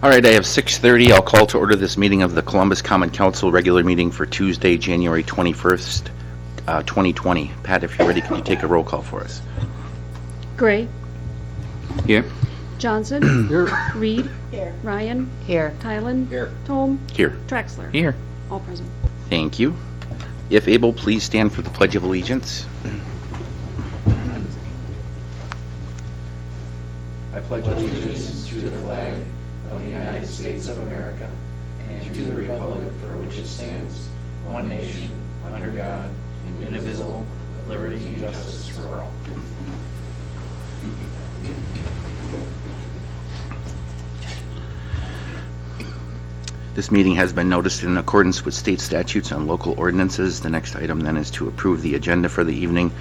All right, I have 6:30. I'll call to order this meeting of the Columbus Common Council regular meeting for Tuesday, January 21st, 2020. Pat, if you're ready, could you take a roll call for us? Gray. Here. Johnson. Here. Reed. Here. Ryan. Here. Tylen. Here. Tome. Here. Traxler. Here. All present. Thank you. If able, please stand for the Pledge of Allegiance. I pledge allegiance to the flag of the United States of America and to the republic for which it stands, one nation, under God, indivisible, with liberty and justice for all. This meeting has been noticed in accordance with state statutes and local ordinances. The next item then is to approve the agenda for the evening.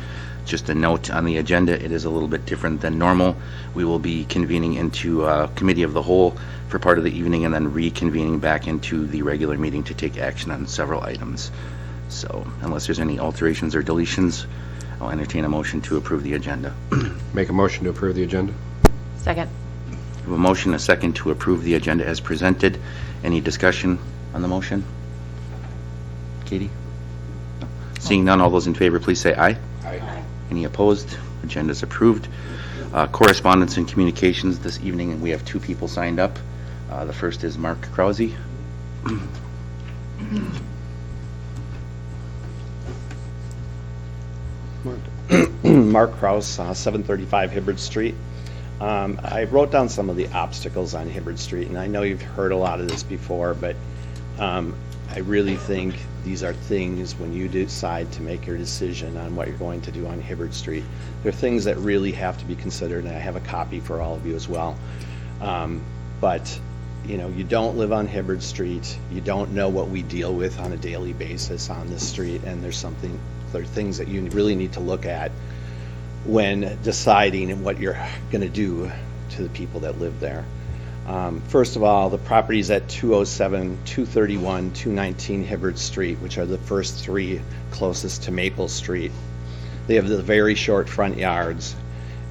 Just a note on the agenda, it is a little bit different than normal. We will be convening into committee of the whole for part of the evening and then reconvening back into the regular meeting to take action on several items. So unless there's any alterations or deletions, I'll entertain a motion to approve the agenda. Make a motion to approve the agenda. Second. We have a motion, a second to approve the agenda as presented. Any discussion on the motion? Katie? No. Seeing none, all those in favor, please say aye. Aye. Any opposed? Agenda is approved. Correspondence and communications this evening, and we have two people signed up. The first is Mark Krause. Mark Kraus, 735 Hibbard Street. I wrote down some of the obstacles on Hibbard Street, and I know you've heard a lot of this before, but I really think these are things when you decide to make your decision on what you're going to do on Hibbard Street. They're things that really have to be considered, and I have a copy for all of you as well. But you know, you don't live on Hibbard Street. You don't know what we deal with on a daily basis on this street, and there are things that you really need to look at when deciding what you're going to do to the people that live there. First of all, the properties at 207, 231, 219 Hibbard Street, which are the first three closest to Maple Street. They have the very short front yards,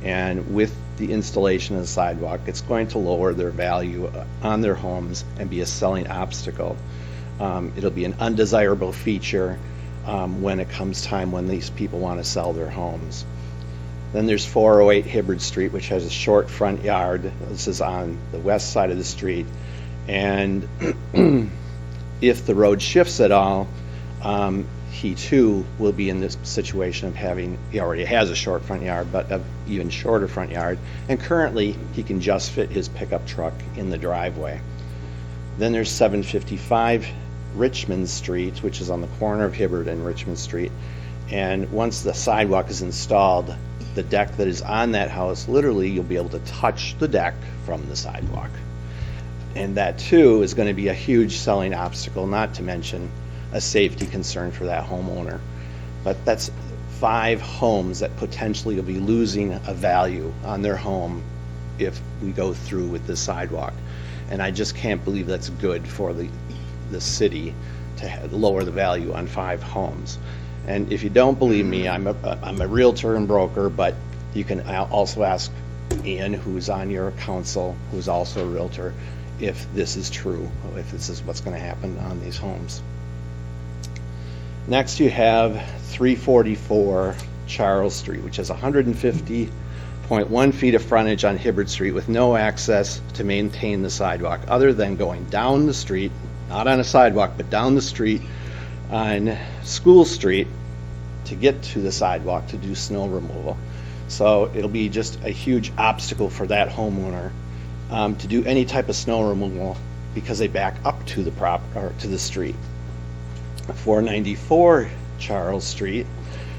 and with the installation of the sidewalk, it's going to lower their value on their homes and be a selling obstacle. It'll be an undesirable feature when it comes time when these people want to sell their homes. Then there's 408 Hibbard Street, which has a short front yard. This is on the west side of the street. And if the road shifts at all, he too will be in this situation of having, he already has a short front yard, but an even shorter front yard. And currently, he can just fit his pickup truck in the driveway. Then there's 755 Richmond Street, which is on the corner of Hibbard and Richmond Street. And once the sidewalk is installed, the deck that is on that house, literally you'll be able to touch the deck from the sidewalk. And that too is going to be a huge selling obstacle, not to mention a safety concern for that homeowner. But that's 5 homes that potentially will be losing a value on their home if we go through with this sidewalk. And I just can't believe that's good for the city to lower the value on 5 homes. And if you don't believe me, I'm a realtor and broker, but you can also ask Ian, who's on your council, who's also a realtor, if this is true, if this is what's going to happen on these homes. Next, you have 344 Charles Street, which has 150.1 feet of frontage on Hibbard Street with no access to maintain the sidewalk other than going down the street, not on a sidewalk, but down the street on School Street to get to the sidewalk to do snow removal. So it'll be just a huge obstacle for that homeowner to do any type of snow removal because they back up to the street. 494 Charles Street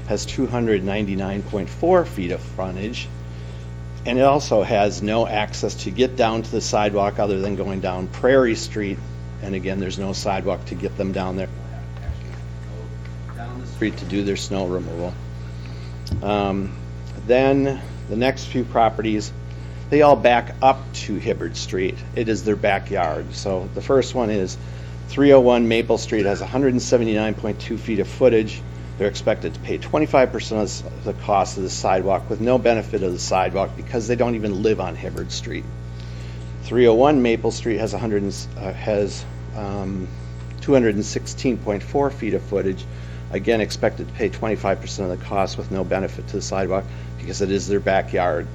has 299.4 feet of frontage, and it also has no access to get down to the sidewalk other than going down Prairie Street, and again, there's no sidewalk to get them down there. Down the street to do their snow removal. Then the next few properties, they all back up to Hibbard Street. It is their backyard. So the first one is 301 Maple Street, has 179.2 feet of footage. They're expected to pay 25% of the cost of the sidewalk with no benefit of the sidewalk because they don't even live on Hibbard Street. 301 Maple Street has 216.4 feet of footage. Again, expected to pay 25% of the cost with no benefit to the sidewalk because it is their backyard.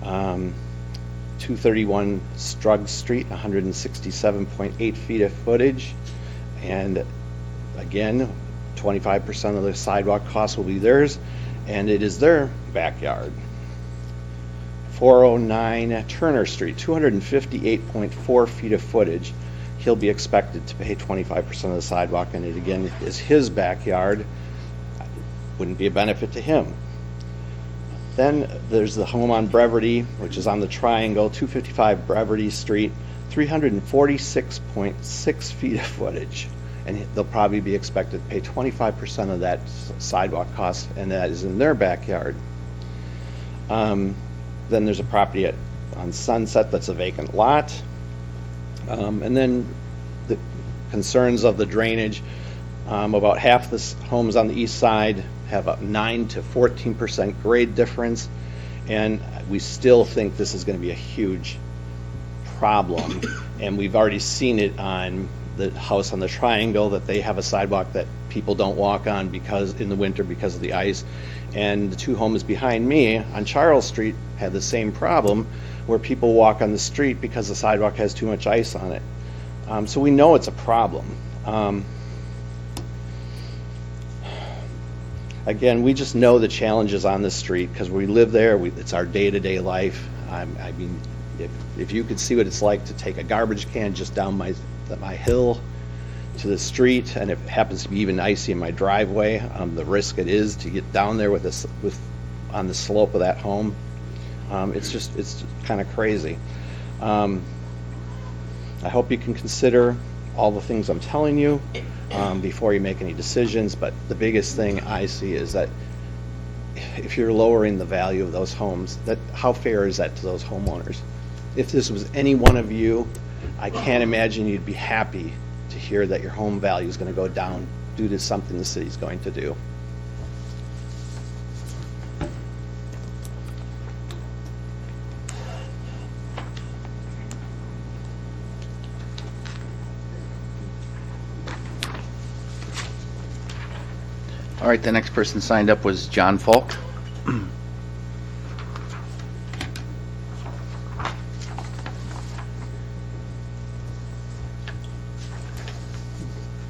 231 Strug Street, 167.8 feet of footage. And again, 25% of the sidewalk cost will be theirs, and it is their backyard. 409 Turner Street, 258.4 feet of footage. He'll be expected to pay 25% of the sidewalk, and it again is his backyard. Wouldn't be a benefit to him. Then there's the home on Brevity, which is on the triangle, 255 Brevity Street, 346.6 feet of footage. And they'll probably be expected to pay 25% of that sidewalk cost, and that is in their backyard. Then there's a property on Sunset that's a vacant lot. And then the concerns of the drainage. About half the homes on the east side have a 9 to 14% grade difference, and we still think this is going to be a huge problem. And we've already seen it on the house on the triangle, that they have a sidewalk that people don't walk on because in the winter because of the ice. And the two homes behind me on Charles Street have the same problem, where people walk on the street because the sidewalk has too much ice on it. So we know it's a problem. Again, we just know the challenges on this street because we live there. It's our day-to-day life. I mean, if you could see what it's like to take a garbage can just down my hill to the street, and it happens to be even icy in my driveway, the risk it is to get down there on the slope of that home, it's kind of crazy. I hope you can consider all the things I'm telling you before you make any decisions, but the biggest thing I see is that if you're lowering the value of those homes, how fair is that to those homeowners? If this was any one of you, I can't imagine you'd be happy to hear that your home value is going to go down due to something the city's going to do. All right, the next person signed up was John Falk.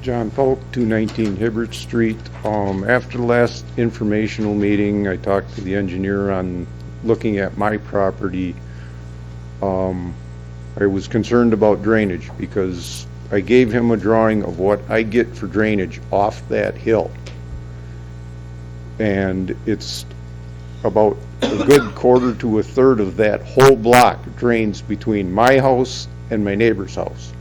John Falk, 219 Hibbert Street. After the last informational meeting, I talked to the engineer on looking at my property. I was concerned about drainage because I gave him a drawing of what I get for drainage off that hill. And it's about a good quarter to a third of that whole block drains between my house and my neighbor's house.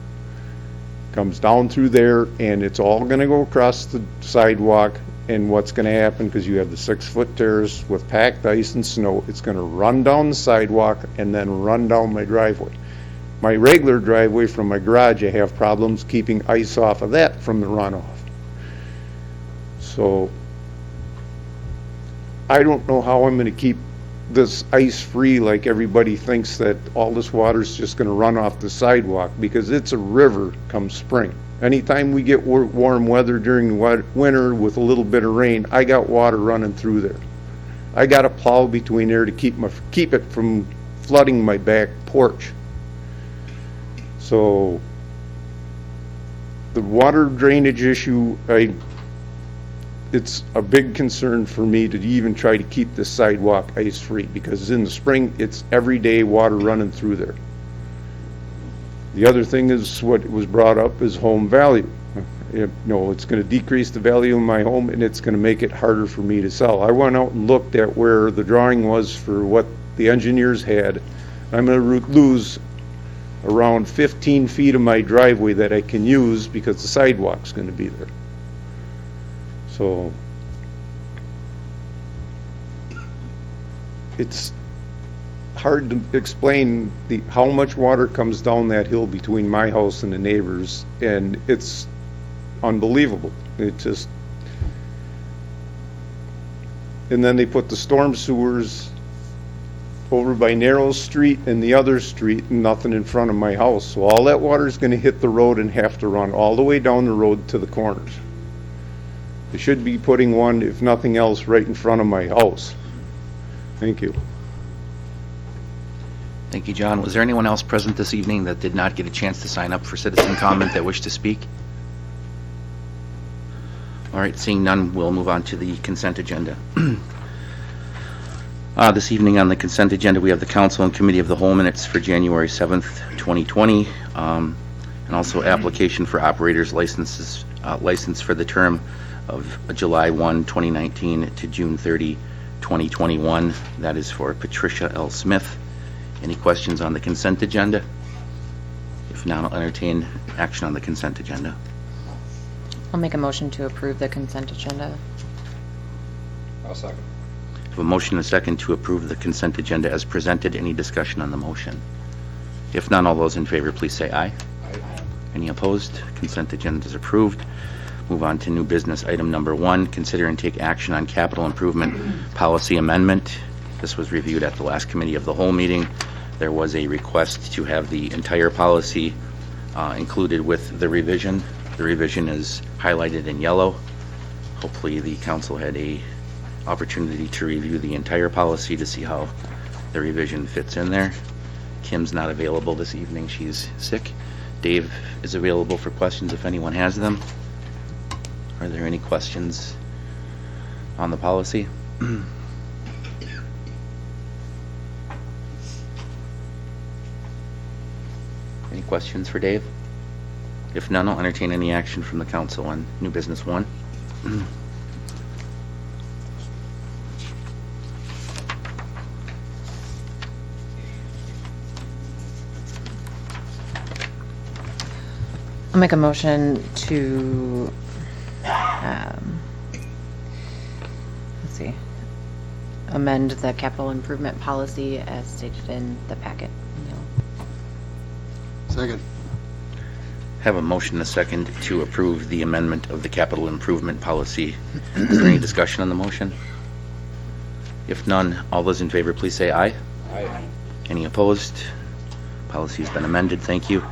Comes down through there, and it's all going to go across the sidewalk. And what's going to happen, because you have the 6-foot terrace with packed ice and snow, it's going to run down the sidewalk and then run down my driveway. My regular driveway from my garage, I have problems keeping ice off of that from the runoff. So I don't know how I'm going to keep this ice free, like everybody thinks that all this water is just going to run off the sidewalk, because it's a river come spring. Anytime we get warm weather during the winter with a little bit of rain, I got water running through there. I got a plow between there to keep it from flooding my back porch. So the water drainage issue, it's a big concern for me to even try to keep this sidewalk ice-free, because in the spring, it's everyday water running through there. The other thing is, what was brought up is home value. It's going to decrease the value of my home, and it's going to make it harder for me to sell. I went out and looked at where the drawing was for what the engineers had. I'm going to lose around 15 feet of my driveway that I can use because the sidewalk's going to be there. So it's hard to explain how much water comes down that hill between my house and the neighbors, and it's unbelievable. It just, and then they put the storm sewers over by Narrow Street and the other street, and nothing in front of my house. So all that water is gonna hit the road and have to run all the way down the road to the corners. They should be putting one, if nothing else, right in front of my house. Thank you. Thank you, John. Was there anyone else present this evening that did not get a chance to sign up for citizen comment that wished to speak? All right, seeing none, we'll move on to the consent agenda. This evening on the consent agenda, we have the Council and Committee of the Whole minutes for January 7th, 2020, and also application for operators licenses, license for the term of July 1, 2019 to June 30, 2021. That is for Patricia L. Smith. Any questions on the consent agenda? If not, I'll entertain action on the consent agenda. I'll make a motion to approve the consent agenda. I'll second. I have a motion and a second to approve the consent agenda as presented. Any discussion on the motion? If none, all those in favor, please say aye. Aye. Any opposed? Consent agenda is approved. Move on to new business. Item number 1, consider and take action on capital improvement policy amendment. This was reviewed at the last Committee of the Whole meeting. There was a request to have the entire policy included with the revision. The revision is highlighted in yellow. Hopefully the council had a opportunity to review the entire policy to see how the revision fits in there. Kim's not available this evening. She's sick. Dave is available for questions if anyone has them. Are there any questions on the policy? Any questions for Dave? If none, I'll entertain any action from the council on new business 1. I'll make a motion to, let's see, amend the capital improvement policy as stated in the packet. Second. Have a motion and a second to approve the amendment of the capital improvement policy. Is there any discussion on the motion? If none, all those in favor, please say aye. Aye. Any opposed? Policy has been amended. Thank you.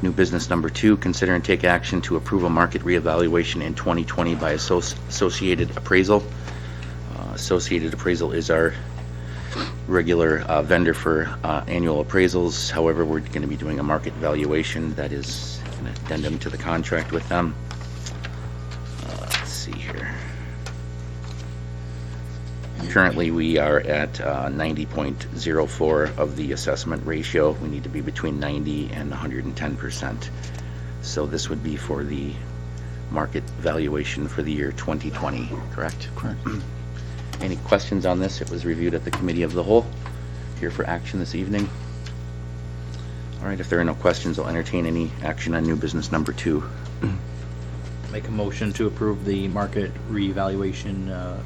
New business number 2, consider and take action to approve a market reevaluation in 2020 by Associated Appraisal. Associated Appraisal is our regular vendor for annual appraisals. However, we're going to be doing a market valuation that is an addendum to the contract with them. Let's see here. Currently, we are at 90.04 of the assessment ratio. We need to be between 90 and 110%. So this would be for the market valuation for the year 2020, correct? Correct. Any questions on this? It was reviewed at the Committee of the Whole. Here for action this evening. All right, if there are no questions, I'll entertain any action on new business number 2. Make a motion to approve the market reevaluation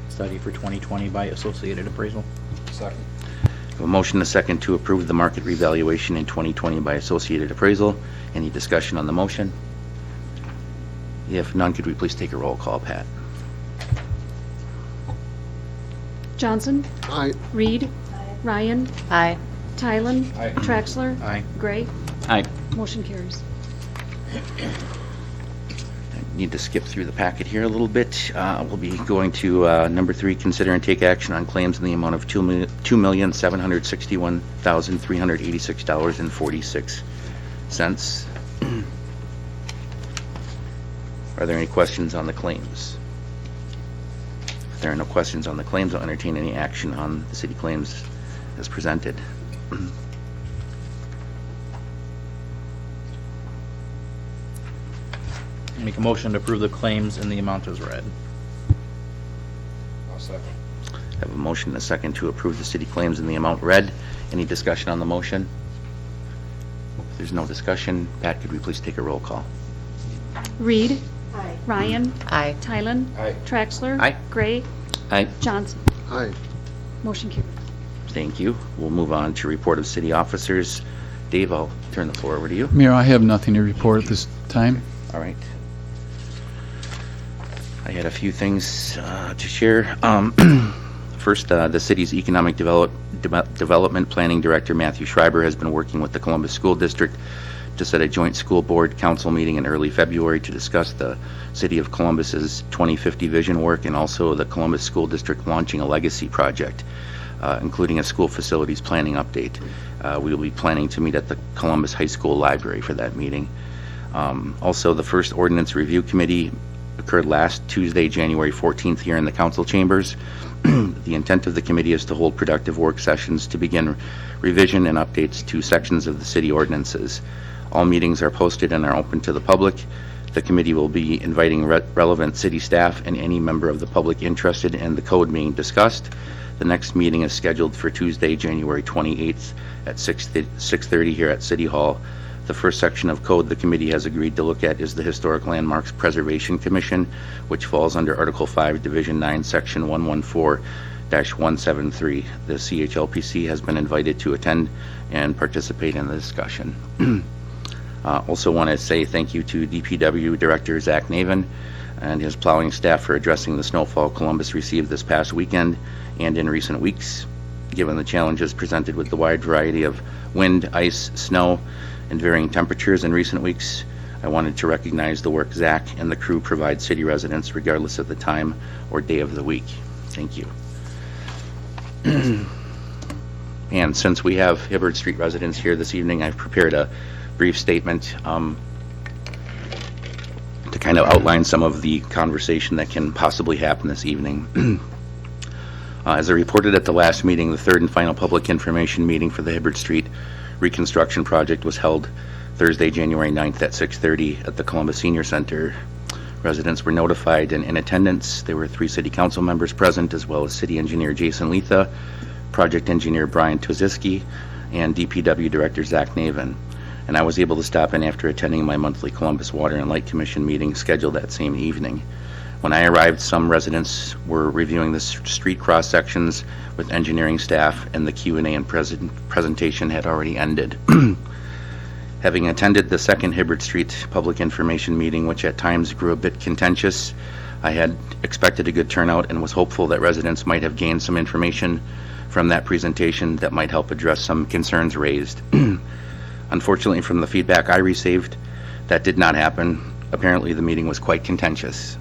study for 2020 by Associated Appraisal. Second. A motion and a second to approve the market revaluation in 2020 by Associated Appraisal. Any discussion on the motion? If none, could we please take a roll call, Pat? Johnson. Aye. Reed. Ryan. Aye. Tylen. Aye. Traxler. Aye. Gray. Aye. Motion carries. I need to skip through the packet here a little bit. We'll be going to number 3, consider and take action on claims in the amount of $2,761,386.46. Are there any questions on the claims? If there are no questions on the claims, I'll entertain any action on the city claims as presented. Make a motion to approve the claims in the amount as read. I'll second. I have a motion and a second to approve the city claims in the amount read. Any discussion on the motion? If there's no discussion, Pat, could we please take a roll call? Reed. Aye. Ryan. Aye. Tylen. Aye. Traxler. Aye. Gray. Aye. Johnson. Aye. Motion carries. Thank you. We'll move on to report of city officers. Dave, I'll turn the floor over to you. Mayor, I have nothing to report at this time. All right. I had a few things to share. First, the city's Economic Development Planning Director, Matthew Schreiber, has been working with the Columbus School District to set a joint school board council meeting in early February to discuss the City of Columbus's 2050 vision work and also the Columbus School District launching a legacy project, including a school facilities planning update. We will be planning to meet at the Columbus High School Library for that meeting. Also, the first Ordinance Review Committee occurred last Tuesday, January 14th, here in the council chambers. The intent of the committee is to hold productive work sessions to begin revision and updates to sections of the city ordinances. All meetings are posted and are open to the public. The committee will be inviting relevant city staff and any member of the public interested in the code being discussed. The next meeting is scheduled for Tuesday, January 28th at 6:30 here at City Hall. The first section of code the committee has agreed to look at is the Historic Landmarks Preservation Commission, which falls under Article 5, Division 9, Section 114-173. The CHLPC has been invited to attend and participate in the discussion. Also want to say thank you to DPW Director Zach Navin and his plowing staff for addressing the snowfall Columbus received this past weekend and in recent weeks. Given the challenges presented with the wide variety of wind, ice, snow, and varying temperatures in recent weeks, I wanted to recognize the work Zach and the crew provide city residents regardless of the time or day of the week. Thank you. And since we have Hibbard Street residents here this evening, I've prepared a brief statement to kind of outline some of the conversation that can possibly happen this evening. As I reported at the last meeting, the third and final public information meeting for the Hibbard Street reconstruction project was held Thursday, January 9th at 6:30 at the Columbus Senior Center. Residents were notified and in attendance. There were 3 city council members present, as well as city engineer Jason Letha, project engineer Brian Twaziski, and DPW Director Zach Navin. And I was able to stop in after attending my monthly Columbus Water and Light Commission meeting scheduled that same evening. When I arrived, some residents were reviewing the street cross sections with engineering staff, and the Q&A and presentation had already ended. Having attended the second Hibbard Street public information meeting, which at times grew a bit contentious, I had expected a good turnout and was hopeful that residents might have gained some information from that presentation that might help address some concerns raised. Unfortunately, from the feedback I received, that did not happen. Apparently, the meeting was quite contentious.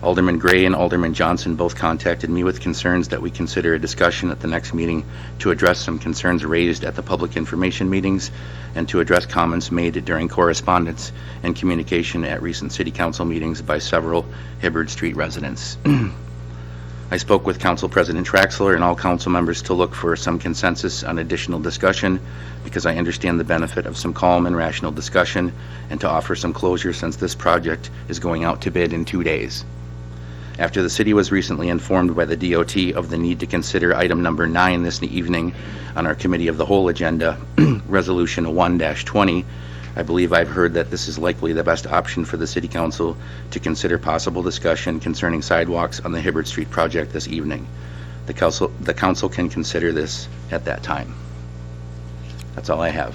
Alderman Gray and Alderman Johnson both contacted me with concerns that we consider a discussion at the next meeting to address some concerns raised at the public information meetings and to address comments made during correspondence and communication at recent city council meetings by several Hibbard Street residents. I spoke with Council President Traxler and all council members to look for some consensus on additional discussion because I understand the benefit of some calm and rational discussion and to offer some closure since this project is going out to bid in 2 days. After the city was recently informed by the DOT of the need to consider item number 9 this evening on our Committee of the Whole agenda, Resolution 1-20, I believe I've heard that this is likely the best option for the City Council to consider possible discussion concerning sidewalks on the Hibbard Street project this evening. The council can consider this at that time. That's all I have.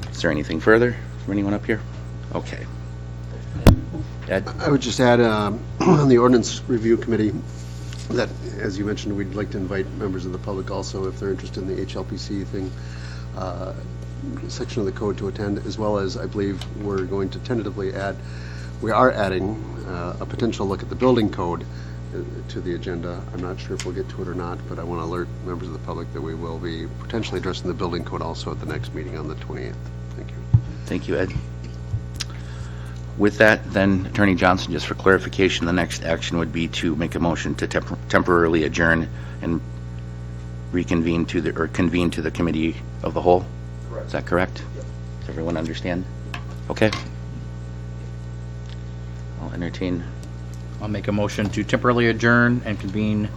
Is there anything further from anyone up here? Okay. Ed? I would just add on the Ordinance Review Committee that, as you mentioned, we'd like to invite members of the public also if they're interested in the HLPC thing, section of the code to attend, as well as I believe we're going to tentatively add, we are adding a potential look at the building code to the agenda. I'm not sure if we'll get to it or not, but I want to alert members of the public that we will be potentially addressing the building code also at the next meeting on the 28th. Thank you. Thank you, Ed. With that, then, Attorney Johnson, just for clarification, the next action would be to make a motion to temporarily adjourn and reconvene to the, or convene to the Committee of the Whole? Correct. Is that correct? Yep. Does everyone understand? Okay. I'll entertain. I'll make a motion to temporarily adjourn and convene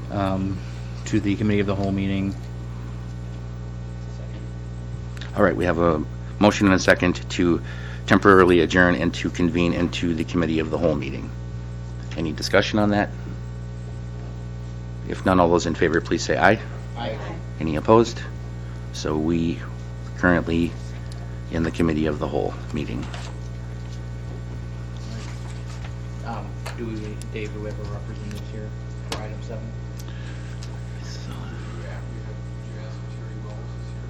to the Committee of the Whole meeting. All right, we have a motion and a second to temporarily adjourn and to convene into the Committee of the Whole meeting. Any discussion on that? If none, all those in favor, please say aye. Aye. Any opposed? So we currently in the Committee of the Whole meeting. Dave, do we have a representative here for item 7?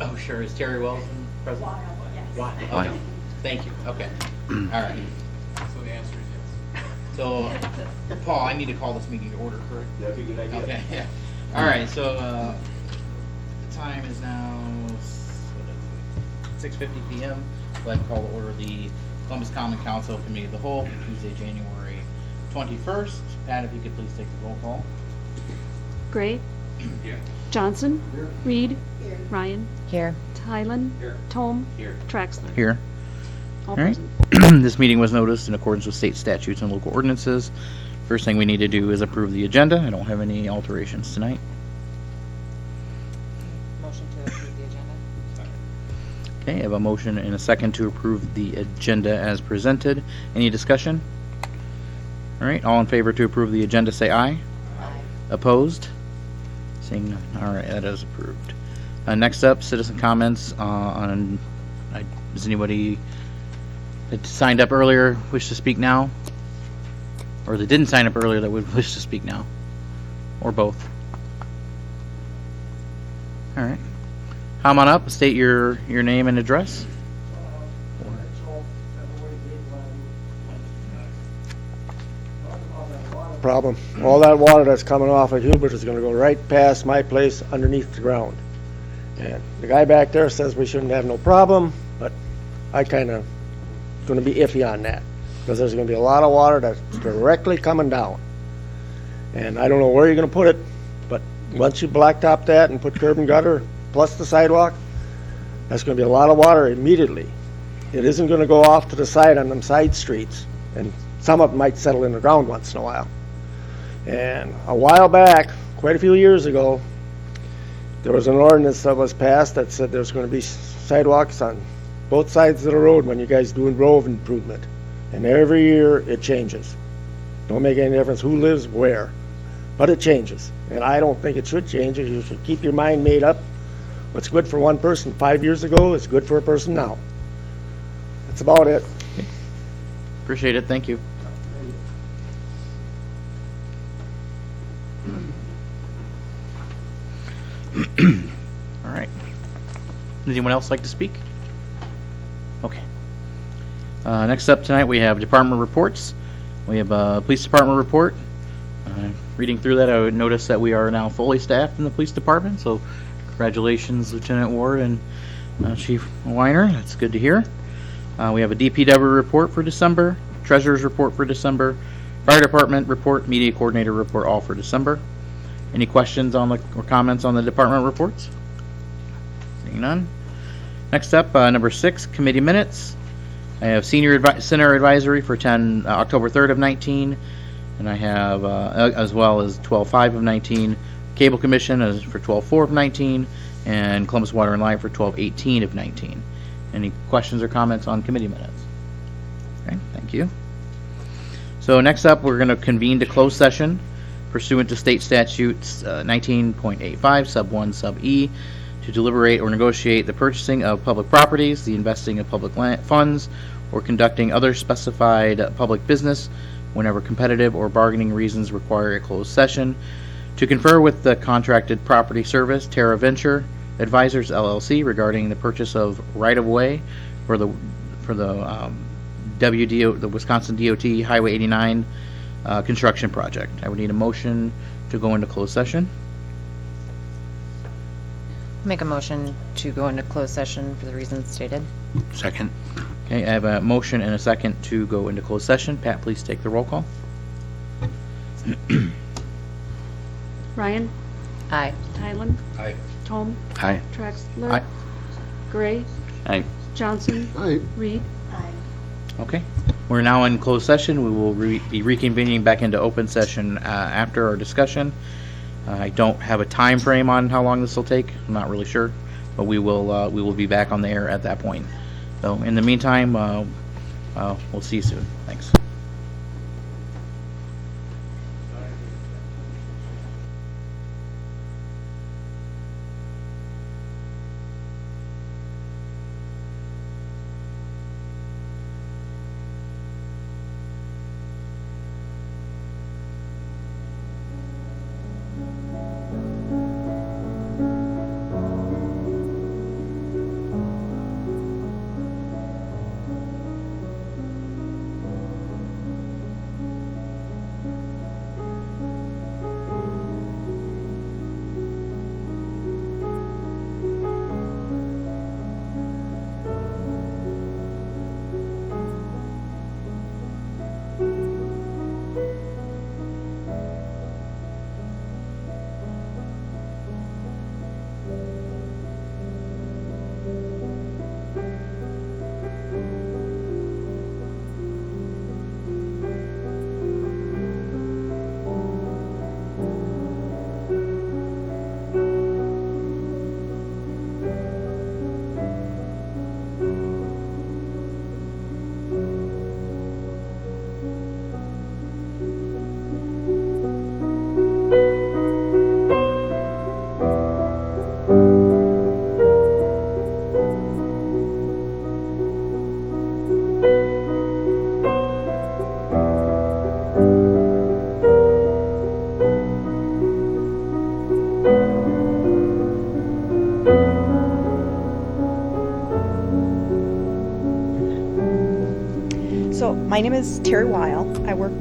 Oh, sure. Is Terry Wells present? Why? Why? Okay. Thank you. Okay. All right. So the answer is yes. So, Paul, I need to call this meeting to order, correct? That'd be a good idea. Okay, yeah. All right, so the time is now 6:50 p.m. I'd like to call to order the Columbus Common Council Committee of the Whole for Tuesday, January 21st. Pat, if you could please take the roll call. Gray. Here. Johnson. Reed. Ryan. Here. Tylen. Here. Tome. Here. Traxler. Here. All All right. present. This meeting was noticed in accordance with state statutes and local ordinances. First thing we need to do is approve the agenda. I don't have any alterations tonight. Motion to approve the agenda. Okay, I have a motion and a second to approve the agenda as presented. Any discussion? All right, all in favor to approve the agenda, say aye. Aye. Opposed? Seeing none. All right, that is approved. Next up, citizen comments on, does anybody that signed up earlier wish to speak now? Or that didn't sign up earlier that would wish to speak now? Or both? All right. Come on up, state your name and address. Problem. All that water that's coming off of Hubert is gonna go right past my place underneath the ground. And the guy back there says we shouldn't have no problem, but I kinda gonna be iffy on that. Because there's gonna be a lot of water that's directly coming down. And I don't know where you're gonna put it, but once you blacktop that and put curb and gutter plus the sidewalk, that's gonna be a lot of water immediately. It isn't gonna go off to the side on them side streets, and some of them might settle in the ground once in a while. And a while back, quite a few years ago, there was an ordinance that was passed that said there's gonna be sidewalks on both sides of the road when you guys doing road improvement. And every year it changes. Don't make any difference who lives where, but it changes. And I don't think it should change. You should keep your mind made up. What's good for one person 5 years ago is good for a person now. That's about it. Appreciate it, thank you. All right. Does anyone else like to speak? Okay. Next up tonight, we have department reports. We have a police department report. Reading through that, I would notice that we are now fully staffed in the police department, so congratulations, Lieutenant Ward and Chief Weiner. That's good to hear. We have a DPW report for December, treasurer's report for December, fire department report, media coordinator report, all for December. Any questions on or comments on the department reports? Seeing none. Next up, number 6, committee minutes. I have center advisory for October 3rd of 19, and I have as well as 12/5 of 19, cable commission as for 12/4 of 19, and Columbus Water and Light for 12/18 of 19. Any questions or comments on committee minutes? Okay, thank you. So next up, we're going to convene to closed session pursuant to state statutes 19.85 sub 1 sub e to deliberate or negotiate the purchasing of public properties, the investing of public funds, or conducting other specified public business whenever competitive or bargaining reasons require a closed session, to confer with the contracted property service Terra Venture Advisors LLC regarding the purchase of right-of-way for the the Wisconsin DOT Highway 89 construction project. I would need a motion to go into closed session. Make a motion to go into closed session for the reasons stated. Second. Okay, I have a motion and a second to go into closed session. Pat, please take the roll call. Ryan. Aye. Tylen. Aye. Tome. Aye. Traxler. Aye. Gray. Aye. Johnson. Aye. Reed. Okay, we're now in closed session. We will be reconvening back into open session after our discussion. I don't have a time frame on how long this will take. I'm not really sure, but we will be back on the air at that point. So in the meantime, we'll see you soon. Thanks. My name is Terry Weil. I work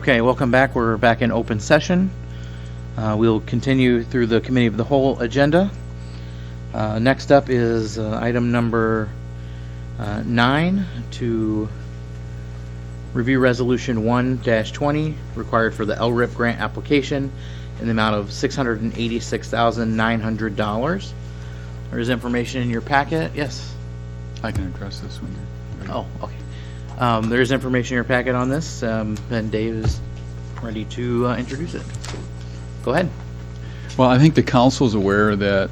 Okay, welcome back. We're back in open session. We'll continue through the committee of the whole agenda. Next up is item number 9 to review resolution 1-20 required for the LRIP grant application in the amount of $686,900. There is information in your packet. Yes. I can address this when you're ready. Oh, okay. There's information in your packet on this, and Dave is ready to introduce it. Go ahead. Well, I think the council is aware that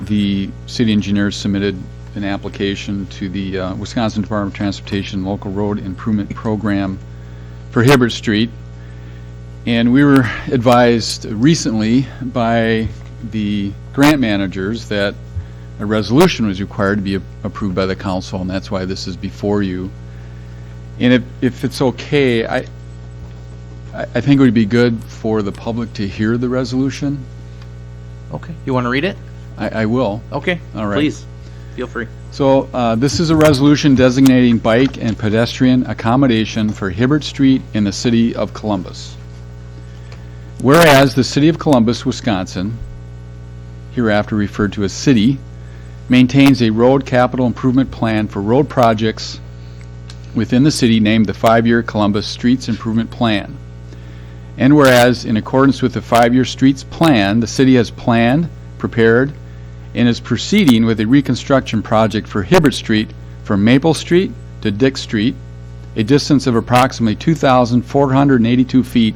the city engineer submitted an application to the Wisconsin Department of Transportation Local Road Improvement Program for Hibbert Street. And we were advised recently by the grant managers that a resolution was required to be approved by the council, and that's why this is before you. And if it's okay, I think it would be good for the public to hear the resolution. Okay. You want to read it? I will. Okay. All right. Please, feel free. So this is a resolution designating bike and pedestrian accommodation for Hibbert Street in the city of Columbus. Whereas the city of Columbus, Wisconsin, hereafter referred to as city, maintains a road capital improvement plan for road projects within the city named the 5-year Columbus Streets Improvement Plan. And whereas, in accordance with the 5-year streets plan, the city has planned, prepared, and is proceeding with a reconstruction project for Hibbert Street from Maple Street to Dick Street, a distance of approximately 2,482 feet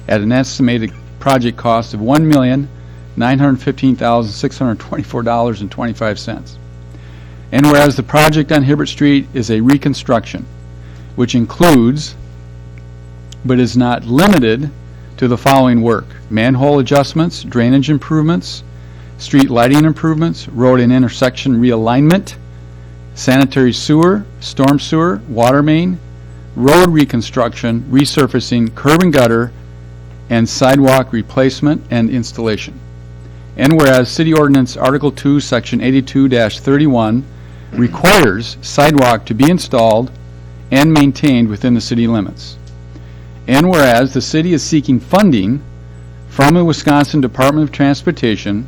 at an estimated project cost of $1,915,624.25. And whereas the project on Hibbert Street is a reconstruction, which includes, but is not limited to the following work: manhole adjustments, drainage improvements, street lighting improvements, road and intersection realignment, sanitary sewer, storm sewer, water main, road reconstruction, resurfacing, curb and gutter, and sidewalk replacement and installation. And whereas City Ordinance Article 2, Section 82-31 requires sidewalk to be installed and maintained within the city limits. And whereas the city is seeking funding from the Wisconsin Department of Transportation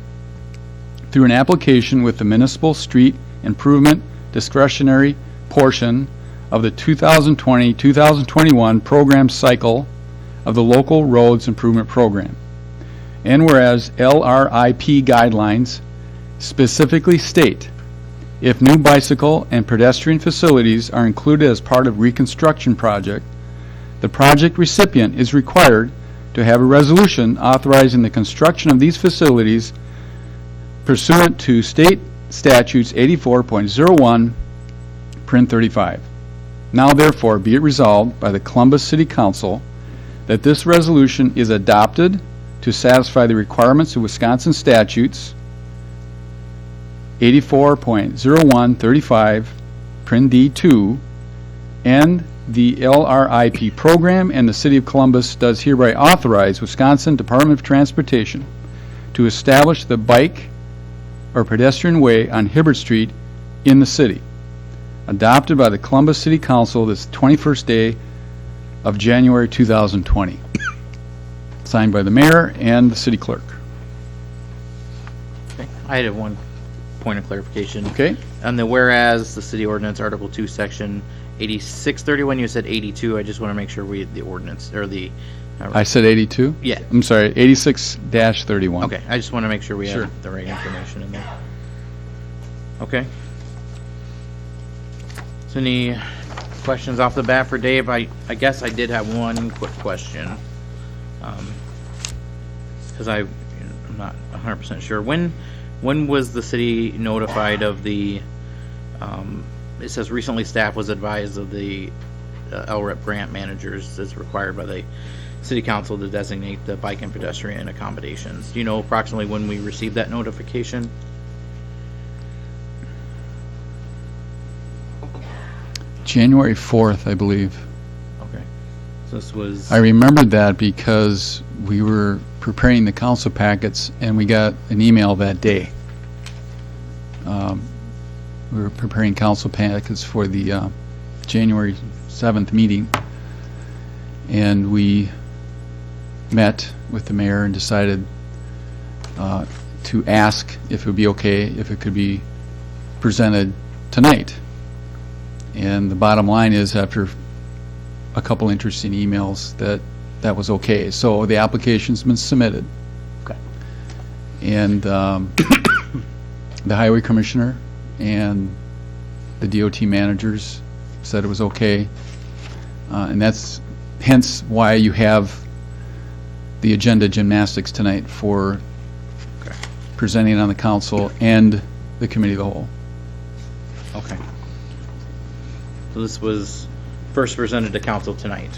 through an application with the Municipal Street Improvement Discretionary portion of the 2020-2021 program cycle of the Local Roads Improvement Program. And whereas LRIP guidelines specifically state if new bicycle and pedestrian facilities are included as part of reconstruction project, the project recipient is required to have a resolution authorizing the construction of these facilities pursuant to state statutes 84.01, print 35. Now therefore be it resolved by the Columbus City Council that this resolution is adopted to satisfy the requirements of Wisconsin statutes 84.0135, print D2, and the LRIP program, and the City of Columbus does hereby authorize Wisconsin Department of Transportation to establish the bike or pedestrian way on Hibbert Street in the city. Adopted by the Columbus City Council this 21st day of January 2020. Signed by the mayor and the city clerk. Okay. I had one point of clarification. Okay? On the whereas the city ordinance Article 2 Section 8631, you said 82. I just want to make sure we the ordinance or the I said 82? yeah. I'm sorry, 86-31. Okay. I just want to make sure we Sure. have the right information in there. Okay. So any questions off the bat for Dave? I guess I did have one quick question. Because I'm not 100% sure. When When was the city notified of the, it says recently staff was advised of the LRIP grant managers as required by the city council to designate the bike and pedestrian accommodations. Do you know approximately when we received that notification? January 4th, I believe. Okay. So this was, I remembered that because we were preparing the council packets and we got an email that day. We were preparing council packets for the January 7th meeting, and we met with the mayor and decided to ask if it would be okay if it could be presented tonight. And the bottom line is, after a couple interesting emails, that was okay. So the application's been submitted. Okay. And the highway commissioner and the DOT managers said it was okay. And that's hence why you have the agenda gymnastics tonight for presenting on the council and the committee of the whole. okay. So this was first presented to council tonight,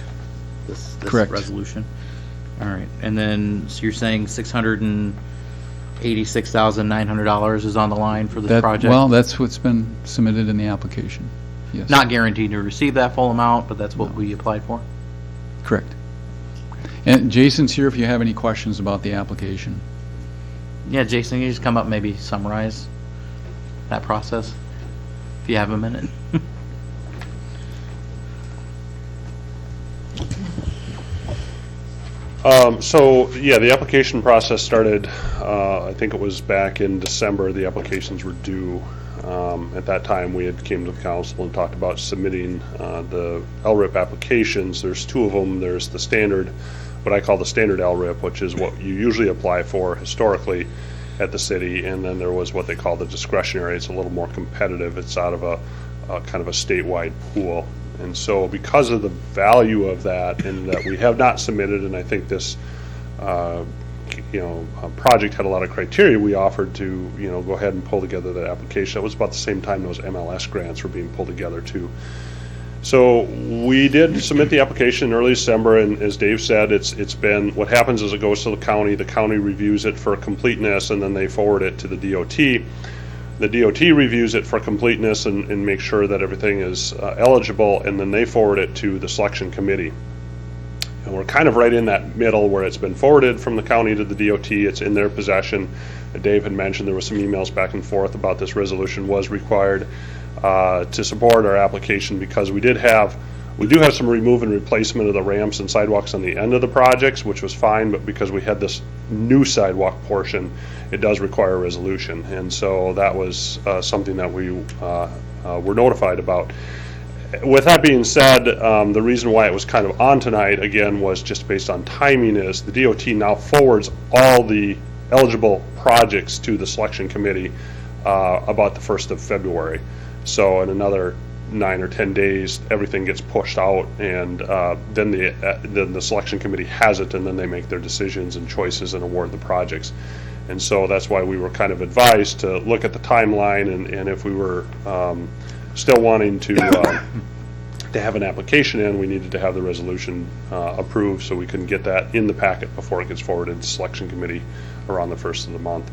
this Correct. resolution? All right, and then, so you're saying $686,900 is on the line for this project? Well, that's what's been submitted in the application, yes. Not guaranteed to receive that full amount, but that's what we applied for? Correct. And Jason's here if you have any questions about the application. Yeah, Jason, you just come up, maybe summarize that process, if you have a minute. So, yeah, the application process started, I think it was back in December, the applications were due. At that time, we had came to the council and talked about submitting the LRIP applications. There's two of them. There's the standard, what I call the standard LRIP, which is what you usually apply for historically at the city, and then there was what they call the discretionary. It's a little more competitive. It's out of a kind of a statewide pool. And so because of the value of that, and that we have not submitted, and I think this project had a lot of criteria, we offered to go ahead and pull together that application. That was about the same time those MLS grants were being pulled together too. So we did submit the application in early December, and as Dave said, it's been, what happens is it goes to the county reviews it for completeness, and then they forward it to the DOT. The DOT reviews it for completeness and makes sure that everything is eligible, and then they forward it to the selection committee. And we're kind of right in that middle where it's been forwarded from the county to the DOT. It's in their possession. Dave had mentioned there were some emails back and forth about this resolution was required to support our application, because we do have some remove and replacement of the ramps and sidewalks on the end of the projects, which was fine, but because we had this new sidewalk portion, it does require a resolution. And so that was something that we were notified about. With that being said, the reason why it was kind of on tonight, again, was just based on timing, is the DOT now forwards all the eligible projects to the selection committee about the 1st of February. So in another 9 or 10 days, everything gets pushed out, and then the selection committee has it, and then they make their decisions and choices and award the projects. And so that's why we were kind of advised to look at the timeline, and if we were still wanting to have an application in, we needed to have the resolution approved, so we can get that in the packet before it gets forwarded to selection committee around the 1st of the month.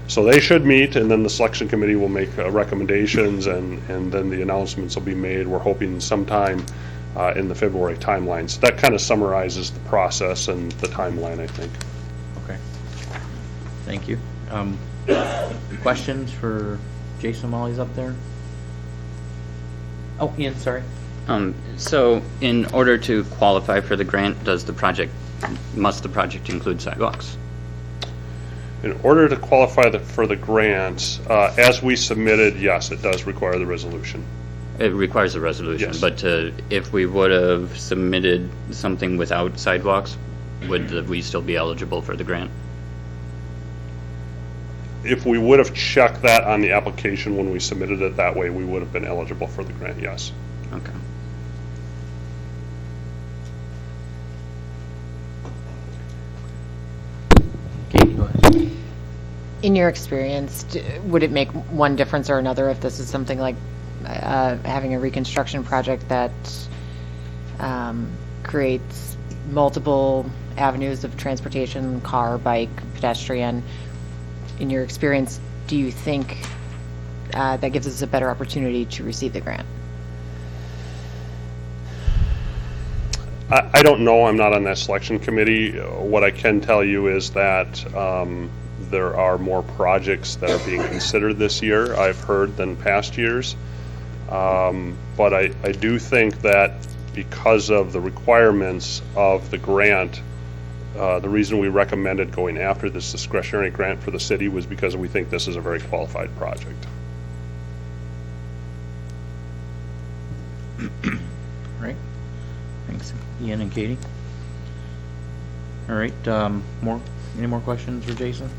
So they should meet, and then the selection committee will make recommendations, and then the announcements will be made. We're hoping sometime in the February timeline. So that kind of summarizes the process and the timeline, I think. Okay. Thank you. Questions for Jason while he's up there? Oh, Ian, sorry. So in order to qualify for the grant, must the project include sidewalks? In order to qualify for the grants, as we submitted, yes, it does require the resolution. It requires a resolution, Yes. but if we would have submitted something without sidewalks, would we still be eligible for the grant? If we would have checked that on the application when we submitted it that way, we would have been eligible for the grant, yes. Okay. Katie, go ahead. In your experience, would it make one difference or another if this is something like having a reconstruction project that creates multiple avenues of transportation, car, bike, pedestrian? In your experience, do you think that gives us a better opportunity to receive the grant? I don't know, I'm not on that selection committee. What I can tell you is that there are more projects that are being considered this year, I've heard, than past years. But I do think that because of the requirements of the grant, the reason we recommended going after this discretionary grant for the city was because we think this is a very qualified project. Right. Thanks, Ian and Katie. All right, any more questions for Jason?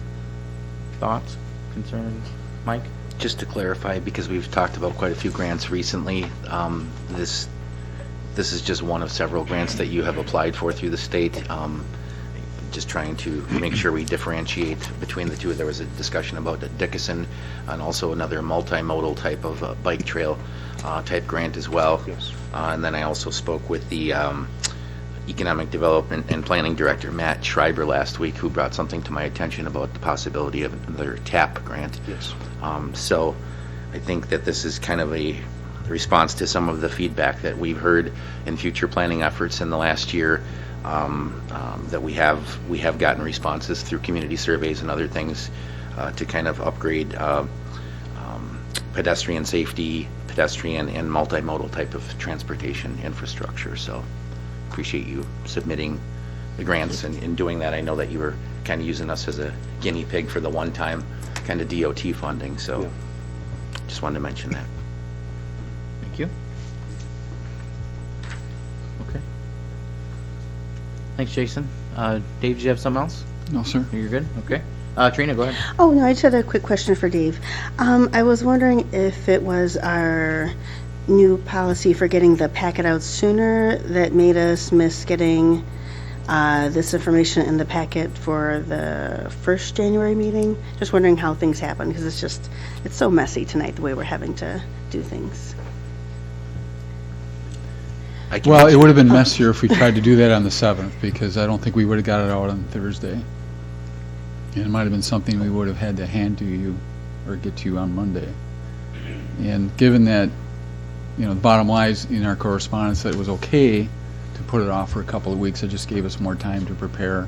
Thoughts, concerns? Mike? Just to clarify, because we've talked about quite a few grants recently, this is just one of several grants that you have applied for through the state. Just trying to make sure we differentiate between the two. There was a discussion about Dickinson and also another multimodal type of bike trail type grant as well. Yes. And then I also spoke with the Economic Development and Planning Director, Matt Schreiber, last week, who brought something to my attention about the possibility of another TAP grant. Yes. So I think that this is kind of a response to some of the feedback that we've heard in future planning efforts in the last year, that we have gotten responses through community surveys and other things to kind of upgrade pedestrian safety, pedestrian and multimodal type of transportation infrastructure. So appreciate you submitting the grants and doing that. I know that you were kind of using us as a guinea pig for the one-time kind of DOT funding, so just wanted to mention that. Thank you. Okay. Thanks, Jason. Dave, did you have something else? No, sir. You're good? Okay. Trina, go ahead. Oh, no, I just had a quick question for Dave. I was wondering if it was our new policy for getting the packet out sooner that made us miss getting this information in the packet for the first January meeting. Just wondering how things happen, because it's so messy tonight, the way we're having to do things. Well, it would have been messier if we tried to do that on the 7th, because I don't think we would have got it out on Thursday. And it might have been something we would have had to hand to you or get to you on Monday. And given that, the bottom line is in our correspondence that it was okay to put it off for a couple of weeks, it just gave us more time to prepare,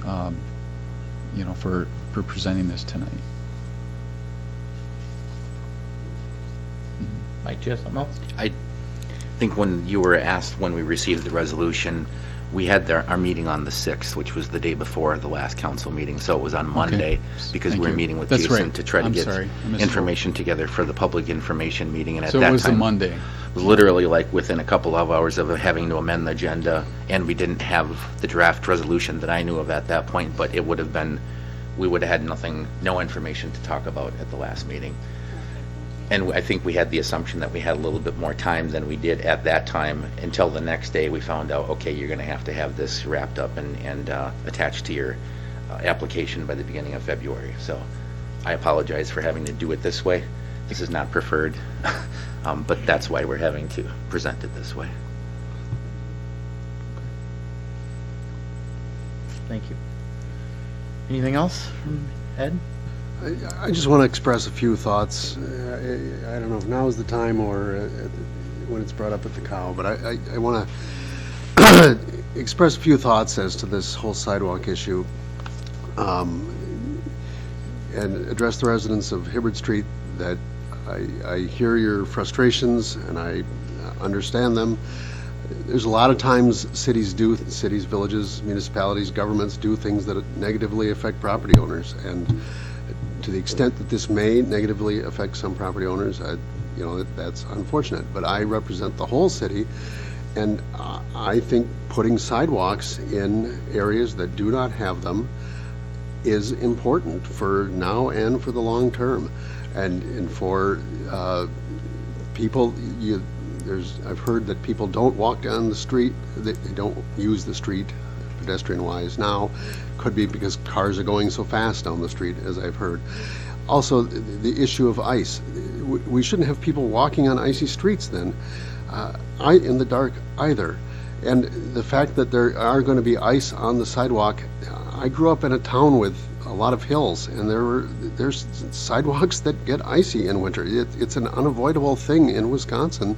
for presenting this tonight. Mike, do you have something else? I think when you were asked when we received the resolution, we had our meeting on the 6th, which was the day before the last council meeting, so it was on Monday, because Thank we were you. meeting with That's Jason right. to try to I'm get sorry. I misspoke. information together for the public information meeting, and at So that it was the time, Monday. it was literally like within a couple of hours of having to amend the agenda, and we didn't have the draft resolution that I knew of at that point, but we would have had no information to talk about at the last meeting. And I think we had the assumption that we had a little bit more time than we did at that time, until the next day we found out, okay, you're going to have this wrapped up and attached to your application by the beginning of February. So I apologize for having to do it this way. This is not preferred, but that's why we're having to present it this way. Thank you. Anything else from Ed? I just want to express a few thoughts. I don't know if now is the time or when it's brought up at the COW, but I want to express a few thoughts as to this whole sidewalk issue, and address the residents of Hibbard Street that I hear your frustrations and I understand them. There's a lot of times cities, villages, municipalities, governments do things that negatively affect property owners, and to the extent that this may negatively affect some property owners, that's unfortunate. But I represent the whole city, and I think putting sidewalks in areas that do not have them is important for now and for the long term, and for people. I've heard that people don't walk down the street; they don't use the street pedestrian-wise now. Could be because cars are going so fast down the street, as I've heard. Also, the issue of ice. We shouldn't have people walking on icy streets then, in the dark either. And the fact that there are going to be ice on the sidewalk, I grew up in a town with a lot of hills, and there's sidewalks that get icy in winter. It's an unavoidable thing in Wisconsin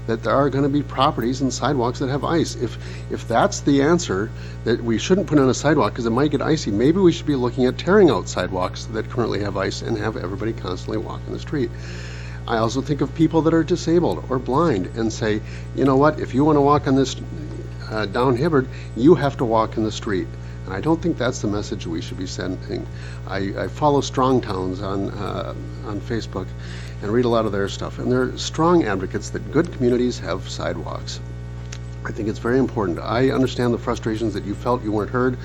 that there are going to be properties and sidewalks that have ice. If that's the answer, that we shouldn't put on a sidewalk because it might get icy, maybe we should be looking at tearing out sidewalks that currently have ice and have everybody constantly walk in the street. I also think of people that are disabled or blind and say, you know what, if you want to walk on this down Hibbard, you have to walk in the street. And I don't think that's the message we should be sending. I follow Strong Towns on Facebook and read a lot of their stuff, and they're strong advocates that good communities have sidewalks. I think it's very important. I understand the frustrations that you felt you weren't heard.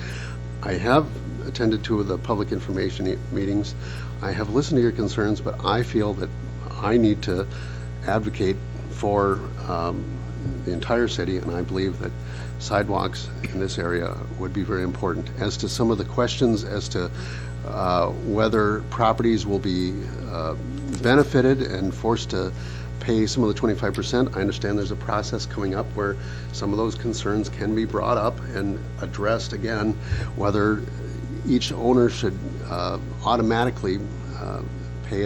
I have attended two of the public information meetings. I have listened to your concerns, but I feel that I need to advocate for the entire city, and I believe that sidewalks in this area would be very important. As to some of the questions as to whether properties will be benefited and forced to pay some of the 25%, I understand there's a process coming up where some of those concerns can be brought up and addressed again, whether each owner should automatically pay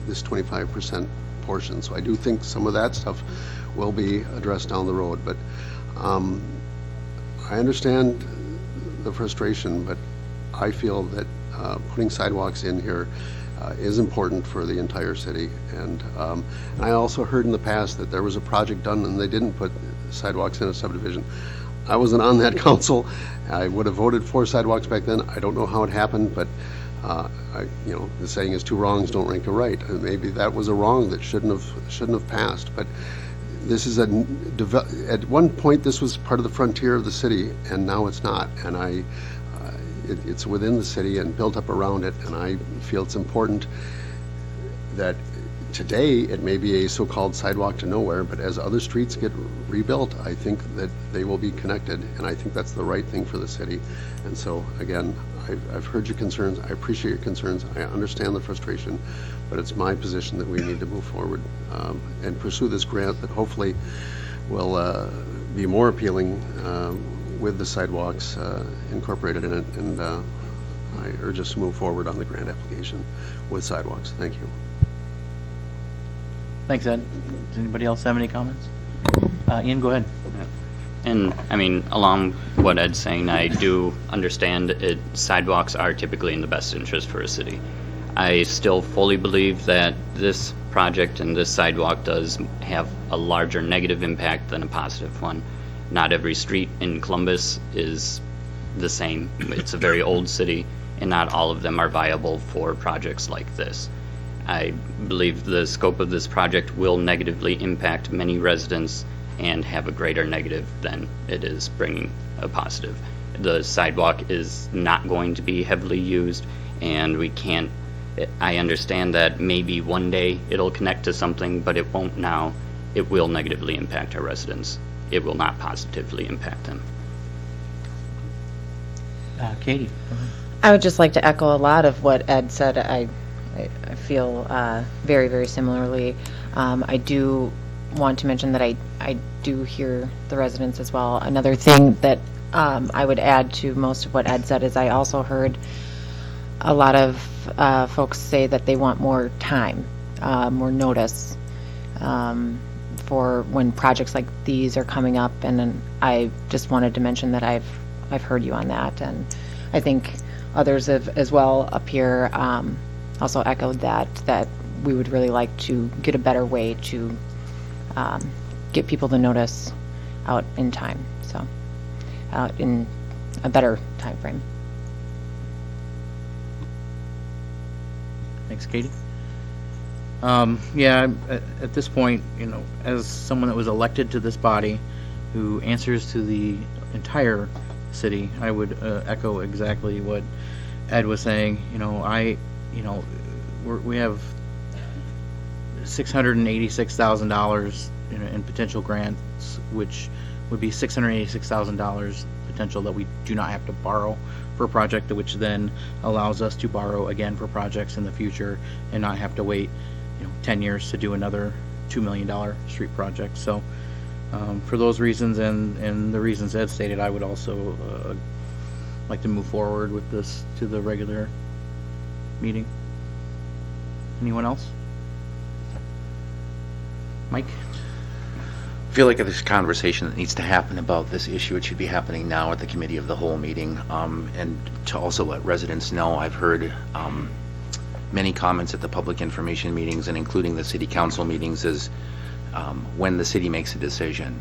this 25% portion. So I do think some of that stuff will be addressed down the road, but I understand the frustration, but I feel that putting sidewalks in here is important for the entire city. And I also heard in the past that there was a project done and they didn't put sidewalks in a subdivision. I wasn't on that council. I would have voted for sidewalks back then. I don't know how it happened, but the saying is two wrongs don't make a right. And maybe that was a wrong that shouldn't have passed. But this is at one point this was part of the frontier of the city, and now it's not. And it's within the city and built up around it, and I feel it's important that today it may be a so-called sidewalk to nowhere, but as other streets get rebuilt, I think that they will be connected, and I think that's the right thing for the city. And so, again, I've heard your concerns. I appreciate your concerns. I understand the frustration, but it's my position that we need to move forward and pursue this grant that hopefully will be more appealing with the sidewalks incorporated in it, and I urge us to move forward on the grant application with sidewalks. Thank you. Thanks, Ed. Does anybody else have any comments? Ian, go ahead. And, I mean, along what Ed's saying, I do understand sidewalks are typically in the best interest for a city. I still fully believe that this project and this sidewalk does have a larger negative impact than a positive one. Not every street in Columbus is the same. It's a very old city, and not all of them are viable for projects like this. I believe the scope of this project will negatively impact many residents and have a greater negative than it is bringing a positive. The sidewalk is not going to be heavily used, and I understand that maybe one day it'll connect to something, but it won't now. It will negatively impact our residents. It will not positively impact them. Katie. I would just like to echo a lot of what Ed said. I feel very, very similarly. I do want to mention that I do hear the residents as well. Another thing that I would add to most of what Ed said is I also heard a lot of folks say that they want more time, more notice for when projects like these are coming up. And then I just wanted to mention that I've heard you on that, and I think others have as well up here also echoed that we would really like to get a better way to get people the notice out in time, so out in a better time frame. Thanks, Katie. Yeah, at this point, as someone that was elected to this body who answers to the entire city, I would echo exactly what Ed was saying. We have $686,000 in potential grants, which would be $686,000 potential that we do not have to borrow for a project, which then allows us to borrow again for projects in the future and not have to wait, 10 years to do another $2 million street project. So for those reasons and the reasons Ed stated, I would also like to move forward with this to the regular meeting. Anyone else? Mike? I feel like this conversation that needs to happen about this issue, it should be happening now at the committee of the whole meeting. And to also let residents know, I've heard many comments at the public information meetings and including the city council meetings is when the city makes a decision.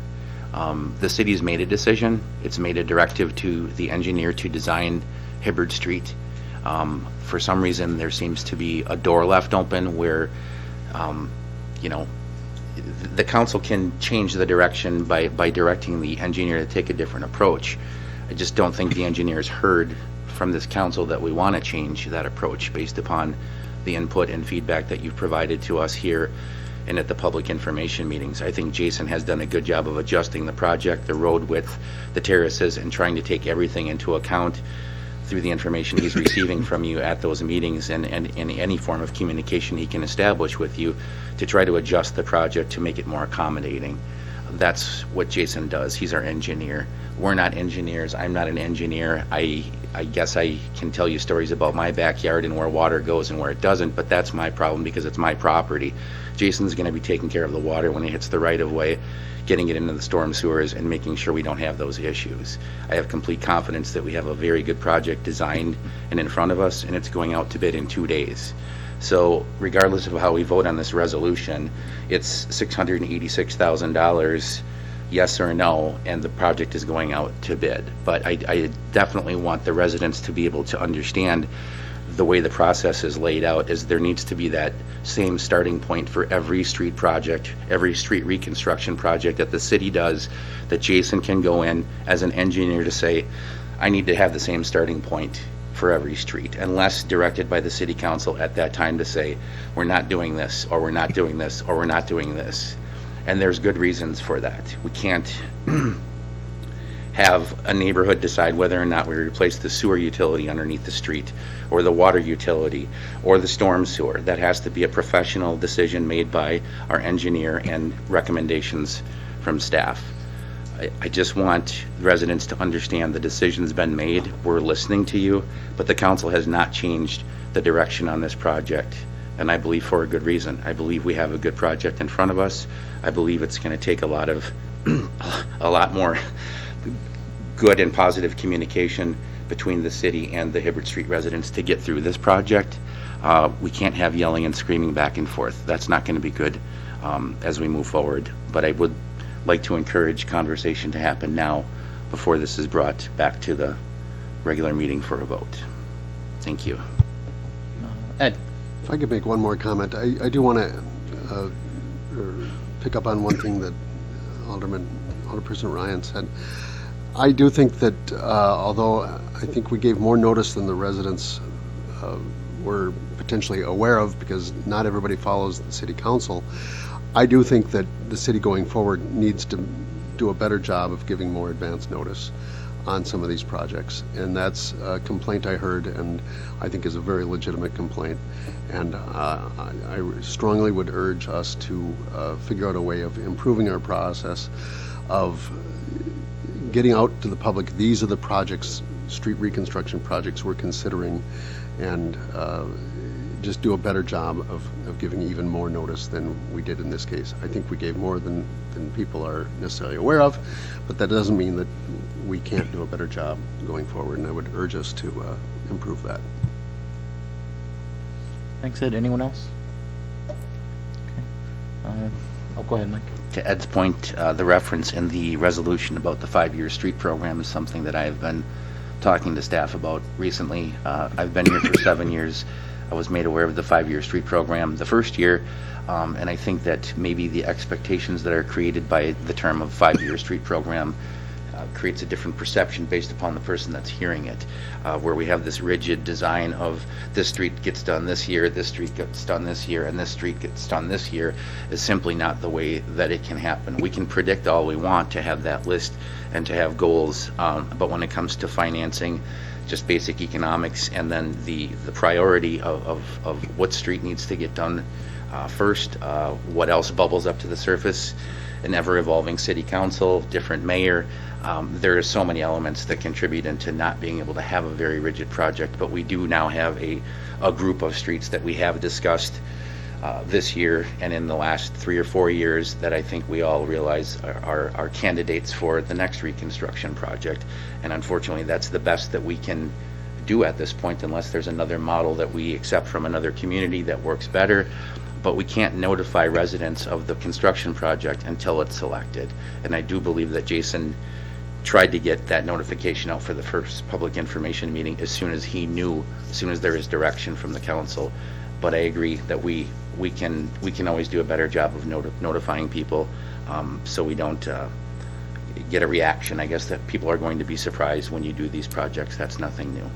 The city's made a decision. It's made a directive to the engineer to design Hibbard Street. For some reason, there seems to be a door left open where, the council can change the direction by directing the engineer to take a different approach. I just don't think the engineers heard from this council that we want to change that approach based upon the input and feedback that you've provided to us here and at the public information meetings. I think Jason has done a good job of adjusting the project, the road width, the terraces, and trying to take everything into account through the information he's receiving from you at those meetings and in any form of communication he can establish with you to try to adjust the project to make it more accommodating. That's what Jason does. He's our engineer. We're not engineers. I'm not an engineer. I guess I can tell you stories about my backyard and where water goes and where it doesn't, but that's my problem because it's my property. Jason's going to be taking care of the water when it hits the right of way, getting it into the storm sewers and making sure we don't have those issues. I have complete confidence that we have a very good project designed and in front of us, and it's going out to bid in 2 days. So regardless of how we vote on this resolution, it's $686,000, yes or no, and the project is going out to bid. But I definitely want the residents to be able to understand the way the process is laid out is there needs to be that same starting point for every street project, every street reconstruction project that the city does, that Jason can go in as an engineer to say, I need to have the same starting point for every street, unless directed by the city council at that time to say, we're not doing this, or we're not doing this, or we're not doing this. And there's good reasons for that. We can't have a neighborhood decide whether or not we replace the sewer utility underneath the street, or the water utility, or the storm sewer. That has to be a professional decision made by our engineer and recommendations from staff. I just want residents to understand the decision's been made. We're listening to you, but the council has not changed the direction on this project, and I believe for a good reason. I believe we have a good project in front of us. I believe it's going to take a lot more good and positive communication between the city and the Hibbard Street residents to get through this project. We can't have yelling and screaming back and forth. That's not going to be good as we move forward. But I would like to encourage conversation to happen now before this is brought back to the regular meeting for a vote. Thank you. Ed? If I could make one more comment, I do want to pick up on one thing that Alderperson Ryan said. I do think that although I think we gave more notice than the residents were potentially aware of, because not everybody follows the city council, I do think that the city going forward needs to do a better job of giving more advance notice on some of these projects. And that's a complaint I heard, and I think is a very legitimate complaint. And I strongly would urge us to figure out a way of improving our process of getting out to the public, these are the projects, street reconstruction projects we're considering, and just do a better job of giving even more notice than we did in this case. I think we gave more than people are necessarily aware of, but that doesn't mean that we can't do a better job going forward, and I would urge us to improve that. Thanks, Ed. Anyone else? Okay. Go ahead, Mike. To Ed's point, the reference in the resolution about the 5-year street program is something that I have been talking to staff about recently. I've been here for 7 years. I was made aware of the 5-year street program the first year, and I think that maybe the expectations that are created by the term of 5-year street program creates a different perception based upon the person that's hearing it. Where we have this rigid design of this street gets done this year, this street gets done this year, and this street gets done this year, is simply not the way that it can happen. We can predict all we want to have that list and to have goals, but when it comes to financing, just basic economics, and then the priority of what street needs to get done first, what else bubbles up to the surface, an ever-evolving city council, different mayor. There are so many elements that contribute into not being able to have a very rigid project, but we do now have a group of streets that we have discussed this year and in the last 3 or 4 years that I think we all realize are candidates for the next reconstruction project. And unfortunately, that's the best that we can do at this point, unless there's another model that we accept from another community that works better. But we can't notify residents of the construction project until it's selected. And I do believe that Jason tried to get that notification out for the first public information meeting as soon as he knew, as soon as there is direction from the council. But I agree that we can always do a better job of notifying people, so we don't get a reaction, I guess, that people are going to be surprised when you do these projects. That's nothing new.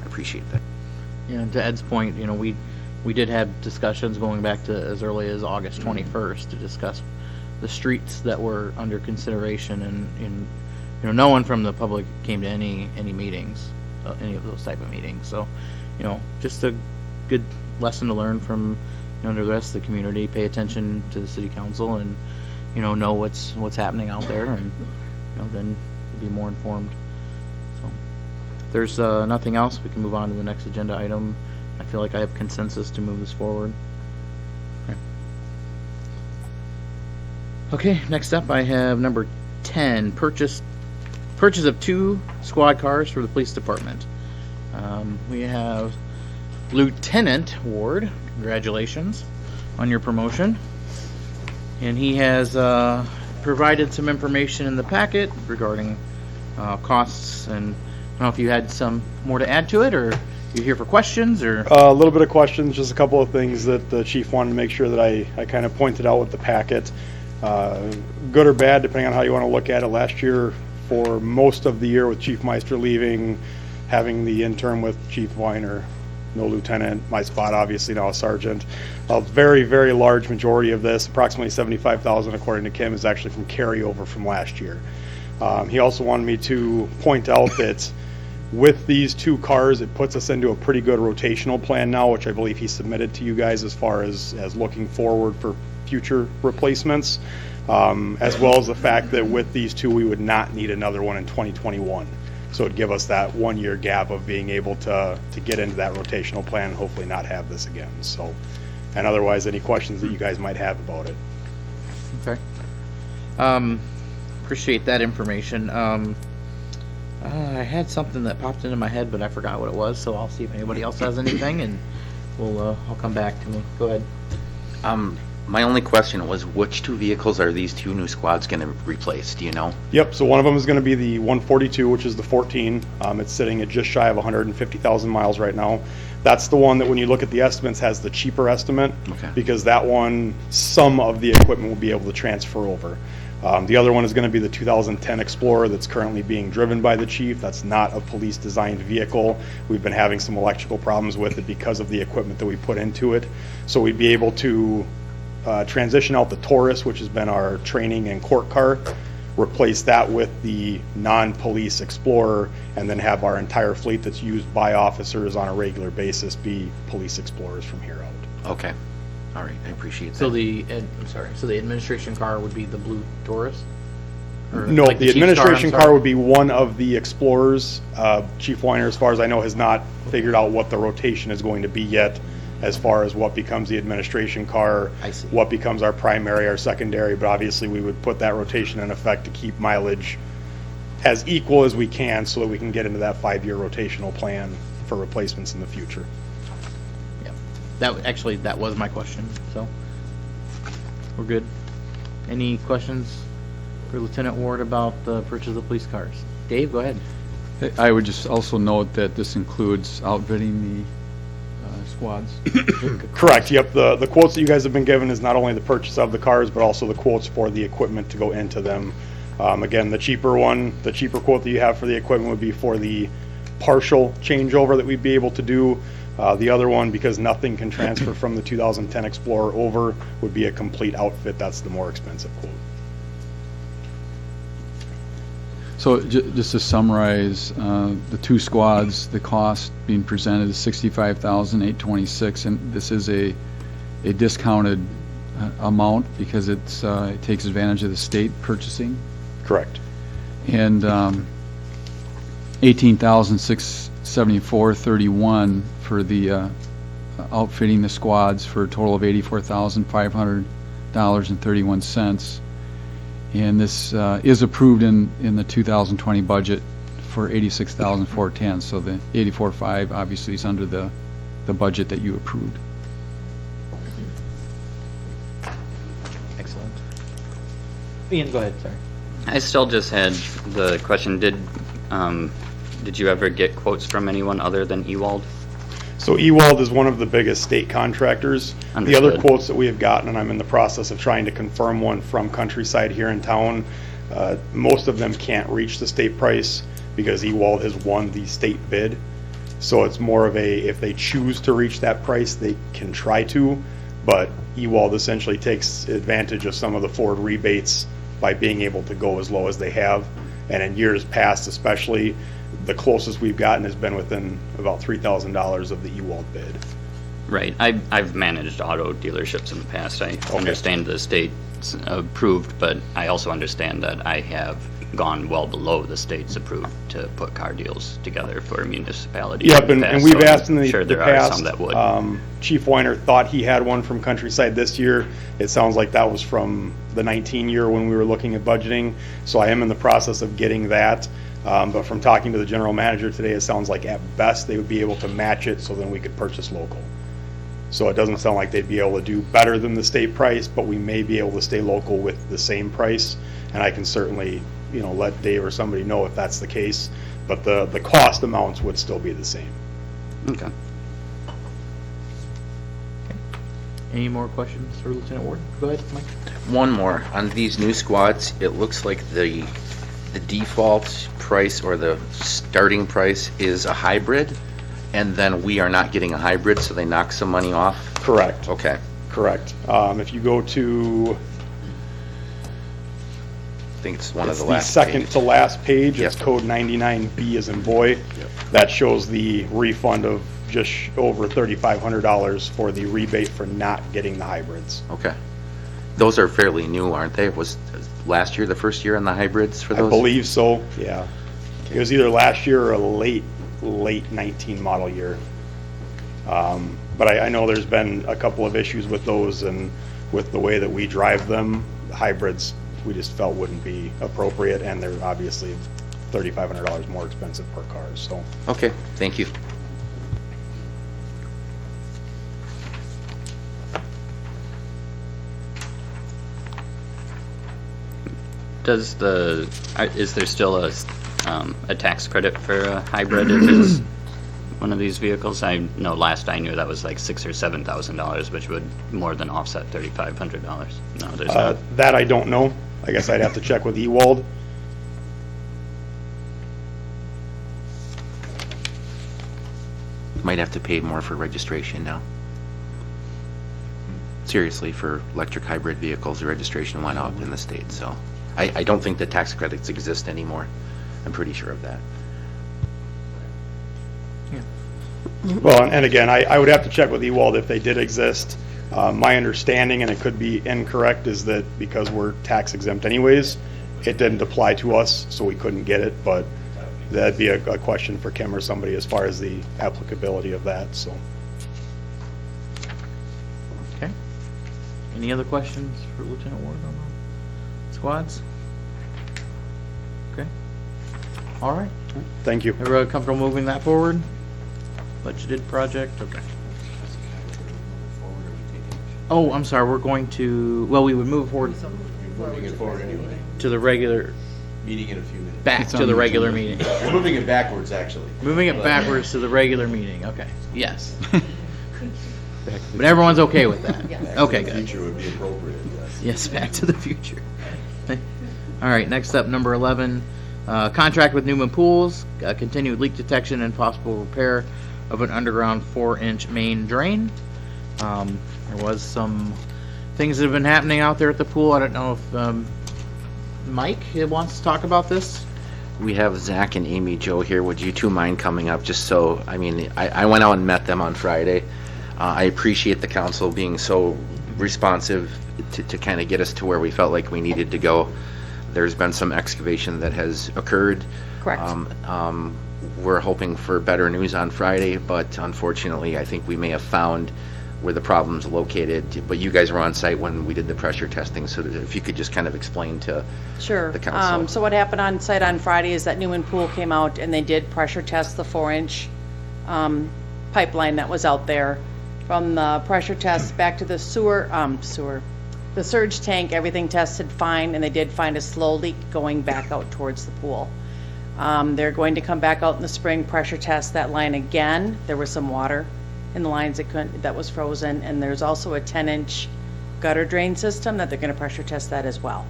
I appreciate that. Yeah, and to Ed's point, we did have discussions going back to as early as August 21st to discuss the streets that were under consideration, and no one from the public came to any meetings, any of those type of meetings. So, just a good lesson to learn from the rest of the community. Pay attention to the city council, and know what's happening out there, and then be more informed. So, if there's nothing else, we can move on to the next agenda item. I feel like I have consensus to move this forward. Okay, next up I have number 10, purchase of 2 squad cars for the police department. We have Lieutenant Ward, congratulations on your promotion. And he has provided some information in the packet regarding costs, and I don't know if you had some more to add to it, or you're here for questions, or? A little bit of questions, just a couple of things that the chief wanted to make sure that I kind of pointed out with the packet. Good or bad, depending on how you want to look at it. Last year, for most of the year with Chief Meister leaving, having the interim with Chief Weiner, no lieutenant, my spot obviously now a sergeant. A very, very large majority of this, approximately $75,000 according to Kim, is actually from carryover from last year. He also wanted me to point out that with these 2 cars, it puts us into a pretty good rotational plan now, which I believe he submitted to you guys as far as looking forward for future replacements, as well as the fact that with these 2, we would not need another one in 2021. So it'd give us that 1-year gap of being able to get into that rotational plan and hopefully not have this again. So, and otherwise, any questions that you guys might have about it. Okay. Appreciate that information. I had something that popped into my head, but I forgot what it was, so I'll see if anybody else has anything, and I'll come back to me. Go ahead. My only question was, which 2 vehicles are these 2 new squads going to replace? Do you know? Yep, so one of them is going to be the 142, which is the 14. It's sitting at just shy of 150,000 miles right now. That's the one that when you look at the estimates has the cheaper estimate, because that one, some of the equipment will be able to transfer over. The other one is going to be the 2010 Explorer that's currently being driven by the chief. That's not a police designed vehicle. We've been having some electrical problems with it because of the equipment that we put into it. So we'd be able to transition out the Taurus, which has been our training and court car, replace that with the non-police Explorer, and then have our entire fleet that's used by officers on a regular basis be police Explorers from here out. Okay. All right, I appreciate that. So so the administration car would be the blue Taurus? Or No, like the chief's administration I'm car sorry? would be one of the Explorers. Chief Weiner, as far as I know, has not figured out what the rotation is going to be yet, as far as what becomes the administration car, I see. what becomes our primary, our secondary, but obviously we would put that rotation in effect to keep mileage as equal as we can so that we can get into that 5-year rotational plan for replacements in the future. Yeah. That was my question, so we're good. Any questions for Lieutenant Ward about the purchase of police cars? Dave, go ahead. I would just also note that this includes outfitting the squads. Correct, yep. The quotes that you guys have been given is not only the purchase of the cars, but also the quotes for the equipment to go into them. Again, the cheaper quote that you have for the equipment would be for the partial changeover that we'd be able to do. The other one, because nothing can transfer from the 2010 Explorer over, would be a complete outfit. That's the more expensive quote. So just to summarize, the two squads, the cost being presented is $65,826, and this is a discounted amount because it takes advantage of the state purchasing. Correct. And $18,674.31 for the outfitting the squads for a total of $84,500.31. And this is approved in the 2020 budget for $86,410. So the $84,500 obviously is under the budget that you approved. Excellent. Ian, go ahead, sorry. I still just had the question, did you ever get quotes from anyone other than Ewald? So Ewald is one of the biggest state contractors. The other Understood. quotes that we have gotten, and I'm in the process of trying to confirm one from Countryside here in town, most of them can't reach the state price because Ewald has won the state bid. So it's more of a, if they choose to reach that price, they can try to, but Ewald essentially takes advantage of some of the Ford rebates by being able to go as low as they have. And in years past especially, the closest we've gotten has been within about $3,000 of the Ewald bid. Right. I've managed auto dealerships in the past. I understand the state's approved, but I also understand that I have gone well below the state's approved to put car deals together for municipalities. Yep, in the and past, we've so asked in I'm the sure the there are past, some that would. Chief Weiner thought he had one from Countryside this year. It sounds like that was from the 19 year when we were looking at budgeting. So I am in the process of getting that. But from talking to the general manager today, it sounds like at best they would be able to match it, so then we could purchase local. So it doesn't sound like they'd be able to do better than the state price, but we may be able to stay local with the same price. And I can certainly, let Dave or somebody know if that's the case, but the cost amounts would still be the same. Okay. Any more questions for Lieutenant Ward? Go ahead, Mike. One more. On these new squads, it looks like the default price or the starting price is a hybrid, and then we are not getting a hybrid, so they knock some money off? Correct. Okay. Correct. If you go to I think it's one of it's the the last second page. to last page, it's Yep. code 99B as in boy. That shows the refund of just over $3,500 for the rebate for not getting the hybrids. Okay. Those are fairly new, aren't they? Was last year the first year on the hybrids for I those? believe so, yeah. It was either last year or a late 19 model year. But I know there's been a couple of issues with those, and with the way that we drive them, hybrids, we just felt wouldn't be appropriate, and they're obviously $3,500 more expensive per car, so. Okay, thank you. Is there still a tax credit for a hybrid if it's one of these vehicles? I know last I knew that was like $6,000 or $7,000, which would more than offset $3,500. No, there's not. That I don't know. I guess I'd have to check with Ewald. Might have to pay more for registration now. Seriously, for electric hybrid vehicles, the registration went up in the state, so I don't think the tax credits exist anymore. I'm pretty sure of that. Well, and again, I would have to check with Ewald if they did exist. My understanding, and it could be incorrect, is that because we're tax exempt anyways, it didn't apply to us, so we couldn't get it, but that'd be a question for Kim or somebody as far as the applicability of that, so. Okay. Any other questions for Lieutenant Ward on the squads? Okay. All right. Thank you. Everybody comfortable moving that forward? Budgeted project, okay. Oh, I'm sorry, we're going to, well, we would move forward Moving it forward anyway. to the regular, Meeting in a few minutes. back It's to on the the regular agenda. meeting. We're moving it backwards, actually. Moving it backwards to the regular meeting, okay, yes. But everyone's okay with that? Okay, The good. future would be appropriate, yes. Yes, back to the future. All right, next up, number 11, contract with Newman Pools, continued leak detection and possible repair of an underground 4-inch main drain. There was some things that have been happening out there at the pool. I don't know if Mike wants to talk about this. We have Zach and Amy Jo here. Would you two mind coming up just so, I mean, I went out and met them on Friday. I appreciate the council being so responsive to kind of get us to where we felt like we needed to go. There's been some excavation that has occurred. Correct. We're hoping for better news on Friday, but unfortunately, I think we may have found where the problem's located. But you guys were on site when we did the pressure testing, so if you could just kind of explain to Sure. the council. So what happened on site on Friday is that Newman Pool came out and they did pressure test the 4-inch pipeline that was out there. From the pressure test back to the the surge tank, everything tested fine, and they did find a slow leak going back out towards the pool. They're going to come back out in the spring, pressure test that line again. There was some water in the lines that was frozen, and there's also a 10-inch gutter drain system that they're going to pressure test that as well.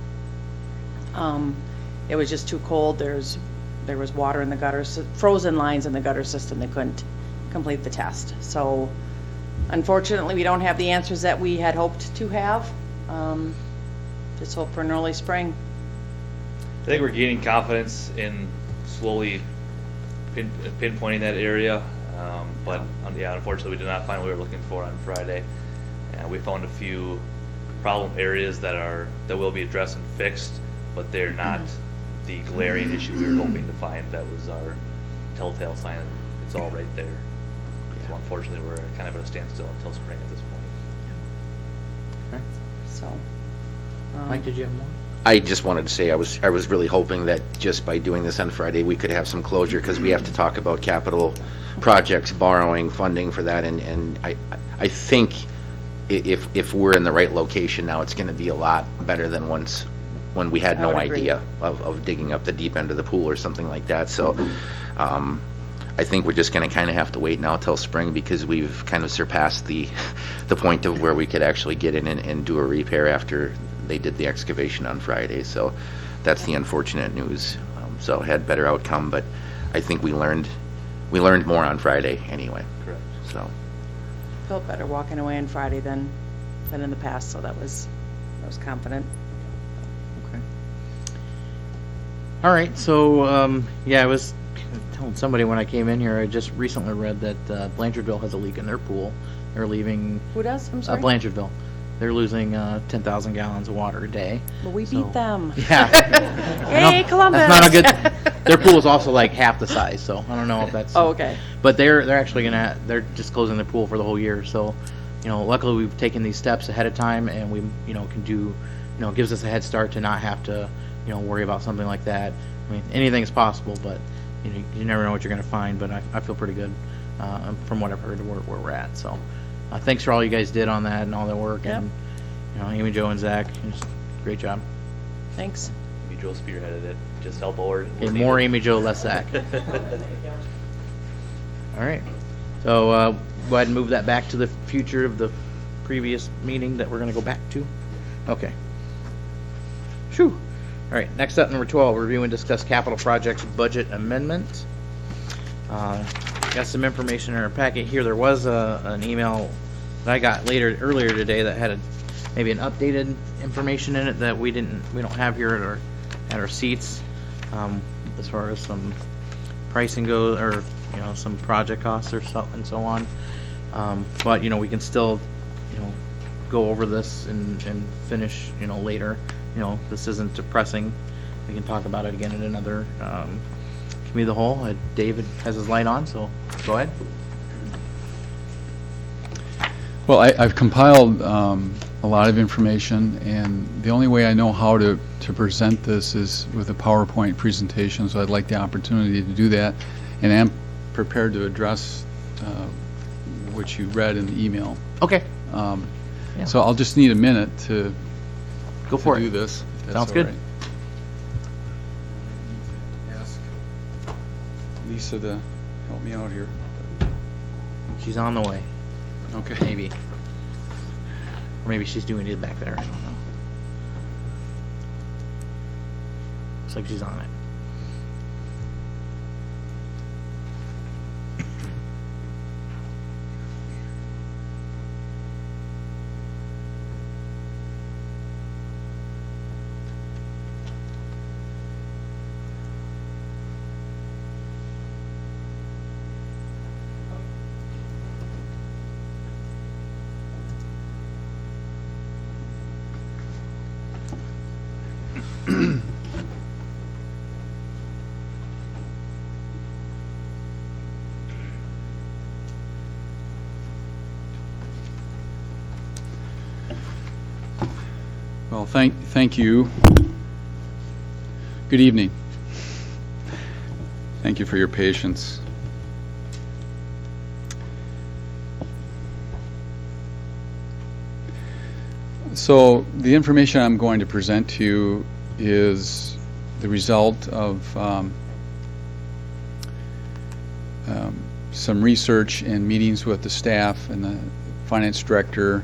It was just too cold. There was water in the gutters, frozen lines in the gutter system. They couldn't complete the test. So unfortunately, we don't have the answers that we had hoped to have. Just hope for an early spring. I think we're gaining confidence in slowly pinpointing that area, but yeah, unfortunately, we did not find what we were looking for on Friday. And we found a few problem areas that will be addressed and fixed, but they're not the glaring issue we were hoping to find. That was our telltale sign. It's all right there. So unfortunately, we're kind of at a standstill until spring at this point. So, Mike, did you have more? I just wanted to say I was really hoping that just by doing this on Friday, we could have some closure, because we have to talk about capital projects, borrowing, funding for that, and I think if we're in the right location now, it's going to be a lot better than when we had I no would agree. idea of digging up the deep end of the pool or something like that. So I think we're just going to kind of have to wait now till spring, because we've kind of surpassed the point of where we could actually get in and do a repair after they did the excavation on Friday. So that's the unfortunate news. So had better outcome, but I think we learned more on Friday anyway. Correct. So felt better walking away on Friday than in the past, so I was confident. Okay. All right, so, yeah, I was telling somebody when I came in here, I just recently read that Blanchardville has a leak in their pool. They're leaving... Who does? I'm sorry? Blanchardville. They're losing 10,000 gallons of water a day. Well, we So- beat them. Yeah. Yay, Columbus! That's not a good... Their pool is also like half the size, so I don't know if that's... Oh, okay. But they're actually they're just closing their pool for the whole year, so, luckily we've taken these steps ahead of time, and we, can do, gives us a head start to not have to, worry about something like that. I mean, anything's possible, but, you never know what you're gonna find, but I feel pretty good, from what I've heard where we're at, so. Thanks for all you guys did on that and all the work, Yep. and, Amy, Joe, and Zach, just great job. Thanks. Maybe Joe spearheaded it. Just help over. Okay, more Amy, Joe, less Zach. All right, so go ahead and move that back to the future of the previous meeting that we're gonna go back to. Okay. Phew. All right, next up, number 12, review and discuss capital projects budget amendment. Got some information in our packet here. There was an email that I got earlier today that had maybe an updated information in it that we don't have here at our seats, as far as some pricing goes, or some project costs or stuff and so on. But we can still go over this and finish later. This isn't depressing. We can talk about it again in another committee of the whole. David has his light on, so go ahead. Well, I've compiled a lot of information, and the only way I know how to present this is with a PowerPoint presentation, so I'd like the opportunity to do that, and am prepared to address what you read in the email. Okay. Yeah. So I'll just need a minute to Go for do it. this. if that's Sounds all good. right. Ask Lisa to help me out here. She's on the way. Okay. Maybe. Or maybe she's doing it back there. I don't know. Looks like she's on it. Well, thank you. Good evening. Thank you for your patience. So the information I'm going to present to you is the result of some research and meetings with the staff and the finance director,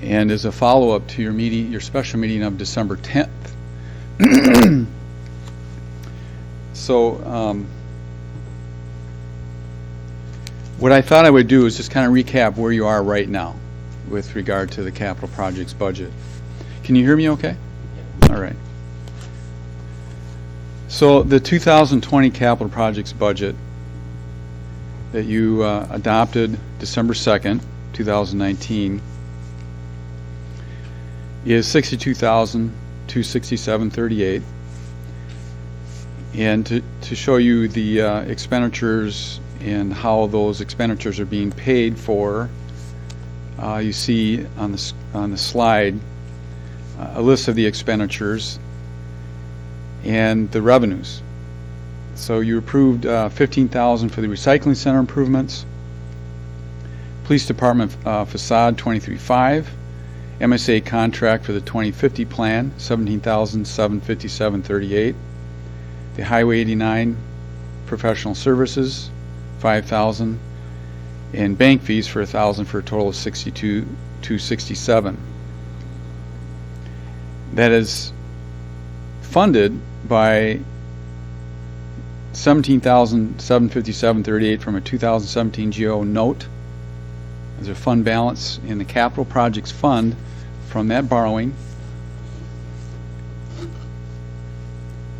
and is a follow-up to your meeting, your special meeting of December 10th. So what I thought I would do is just kind of recap where you are right now with regard to the capital projects budget. Can you hear me okay? All right. So the 2020 capital projects budget that you adopted December 2nd, 2019 is $62,267.38. And to show you the expenditures and how those expenditures are being paid for, you see on the slide a list of the expenditures and the revenues. So you approved $15,000 for the recycling center improvements, police department facade $23,500, MSA contract for the 2050 plan $17,757.38, the Highway 89 professional services $5,000, and bank fees for $1,000 for a total of $62,267. That is funded by $17,757.38 from a 2017 GO note. There's a fund balance in the capital projects fund from that borrowing.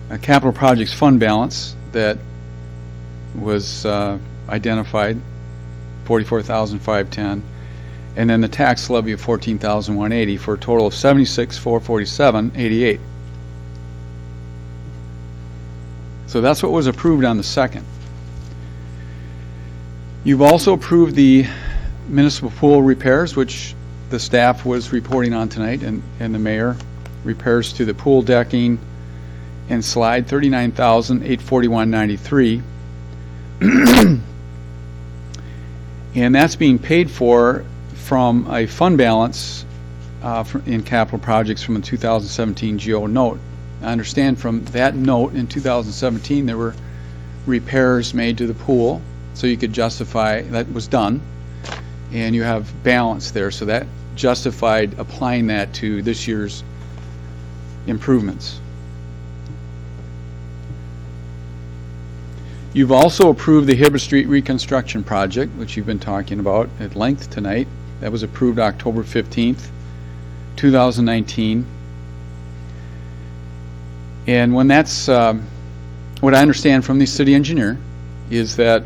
A capital projects fund balance that was identified, $44,510, and then the tax levy of $14,180 for a total of $76,447.88. So that's what was approved on the 2nd. You've also approved the municipal pool repairs, which the staff was reporting on tonight, and the mayor. Repairs to the pool decking and slide, $39,841.93. And that's being paid for from a fund balance in capital projects from a 2017 GO note. I understand from that note in 2017 there were repairs made to the pool, so you could justify that was done, and you have balance there, so that justified applying that to this year's improvements. You've also approved the Hibbert Street reconstruction project, which you've been talking about at length tonight. That was approved October 15th, 2019. And when that's, what I understand from the city engineer is that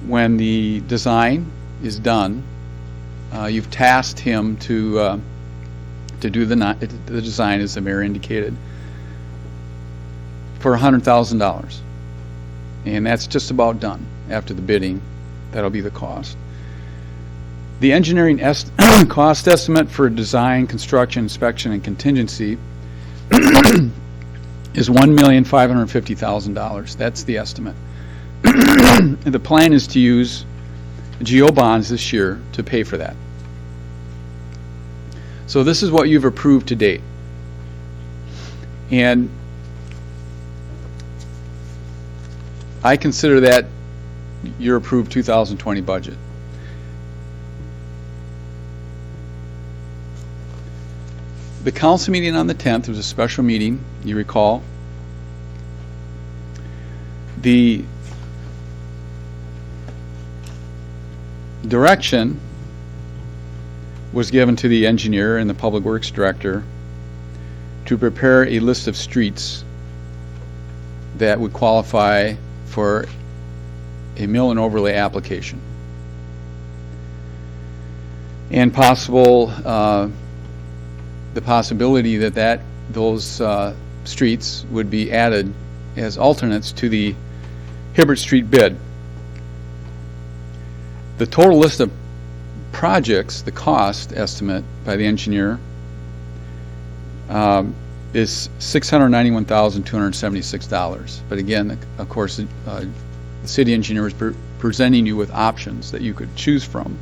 when the design is done, you've tasked him to do the design, as the mayor indicated, for $100,000. And that's just about done. After the bidding, that'll be the cost. The engineering cost estimate for design, construction, inspection, and contingency is $1,550,000. That's the estimate. The plan is to use GO bonds this year to pay for that. So this is what you've approved to date. And I consider that your approved 2020 budget. The council meeting on the 10th was a special meeting, you recall, The direction was given to the engineer and the public works director to prepare a list of streets that would qualify for a mill and overlay application. And the possibility that those streets would be added as alternates to the Hibbert Street bid. The total list of projects, the cost estimate by the engineer, is $691,276. But again, of course, the city engineer was presenting you with options that you could choose from.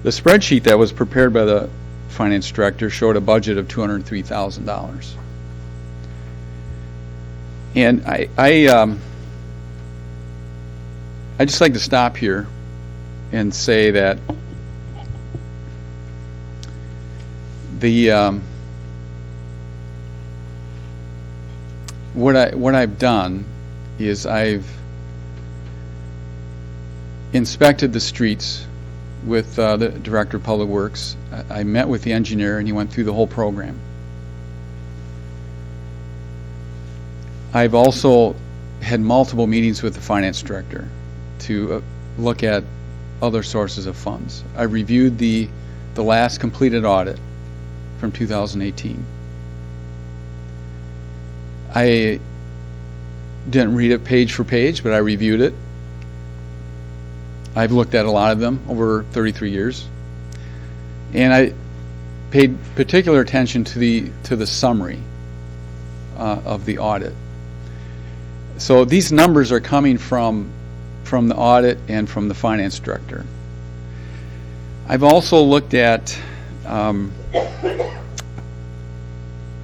The spreadsheet that was prepared by the finance director showed a budget of $203,000. And I just like to stop here and say that what I've done is I've inspected the streets with the Director of Public Works. I met with the engineer and he went through the whole program. I've also had multiple meetings with the Finance Director to look at other sources of funds. I reviewed the last completed audit from 2018. I didn't read it page for page, but I reviewed it. I've looked at a lot of them over 33 years. And I paid particular attention to the summary of the audit. So these numbers are coming from the audit and from the finance director. I've also looked at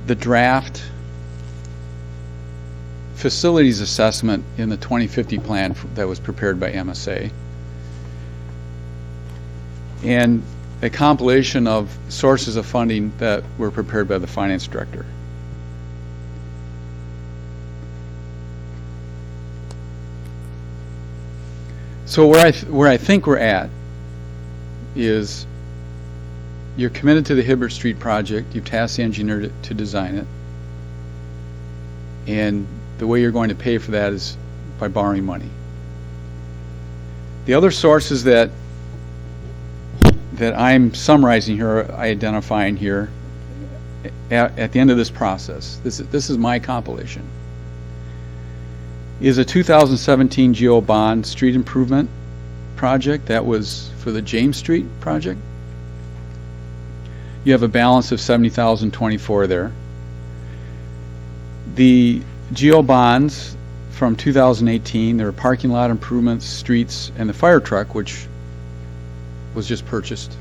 the draft facilities assessment in the 2050 plan that was prepared by MSA, and a compilation of sources of funding that were prepared by the finance director. So where I think we're at is you're committed to the Hibbert Street project, you've tasked the engineer to design it, and the way you're going to pay for that is by borrowing money. The other sources that I'm summarizing here, identifying here, at the end of this process, this is my compilation, is a 2017 GO bond street improvement project. That was for the James Street project. You have a balance of $70,024 there. The GO bonds from 2018, there were parking lot improvements, streets, and the fire truck, which was just purchased.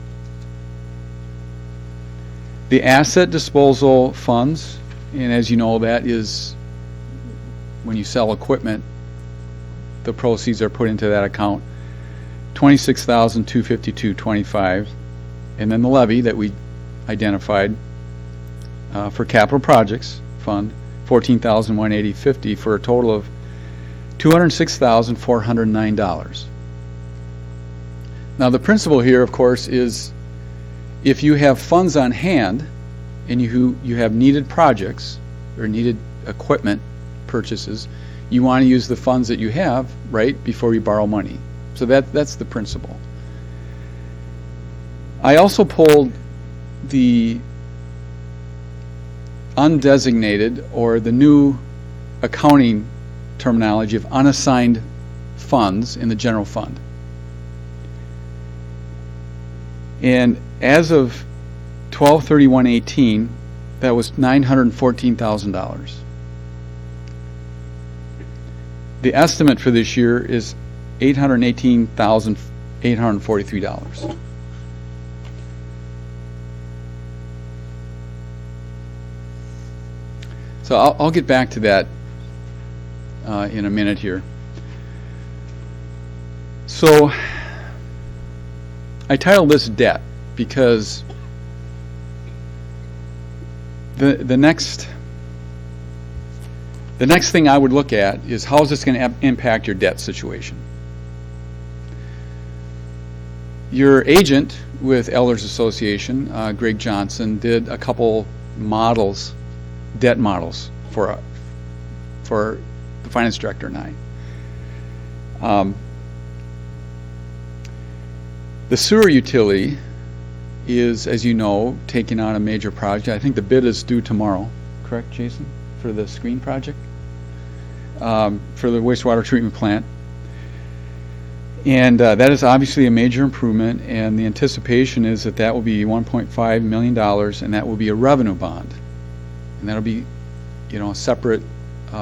The asset disposal funds, and as you know, that is when you sell equipment, the proceeds are put into that account, $26,252.25, and then the levy that we identified for capital projects fund, $14,180.50, for a total of $206,409. Now the principle here, of course, is if you have funds on hand and you have needed projects or needed equipment purchases, you want to use the funds that you have right before you borrow money. So that's the principle. I also pulled the undesignated, or the new accounting terminology of unassigned funds in the general fund. And as of 12/31/18, that was $914,000. The estimate for this year is $818,843. So I'll get back to that in a minute here. So I titled this debt because the next The next thing I would look at is how is this going to impact your debt situation? Your agent with Elders Association, Greg Johnson, did a couple models, debt models for the finance director and I. The sewer utility is, as you know, taking on a major project. I think the bid is due tomorrow, correct, Jason, for the screen project? For the wastewater treatment plant. And that is obviously a major improvement, and the anticipation is that that will be $1.5 million, and that will be a revenue bond. And that'll be, separate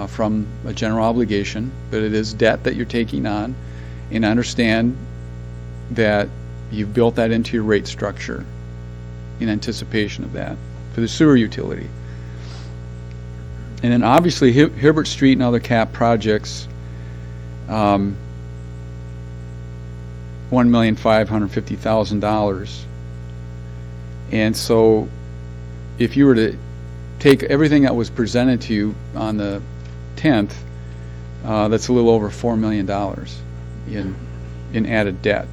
from a general obligation, but it is debt that you're taking on, and I understand that you've built that into your rate structure in anticipation of that for the sewer utility. And then obviously Hibbert Street and other cap projects, $1,550,000. And so if you were to take everything that was presented to you on the 10th, that's a little over $4 million in added debt.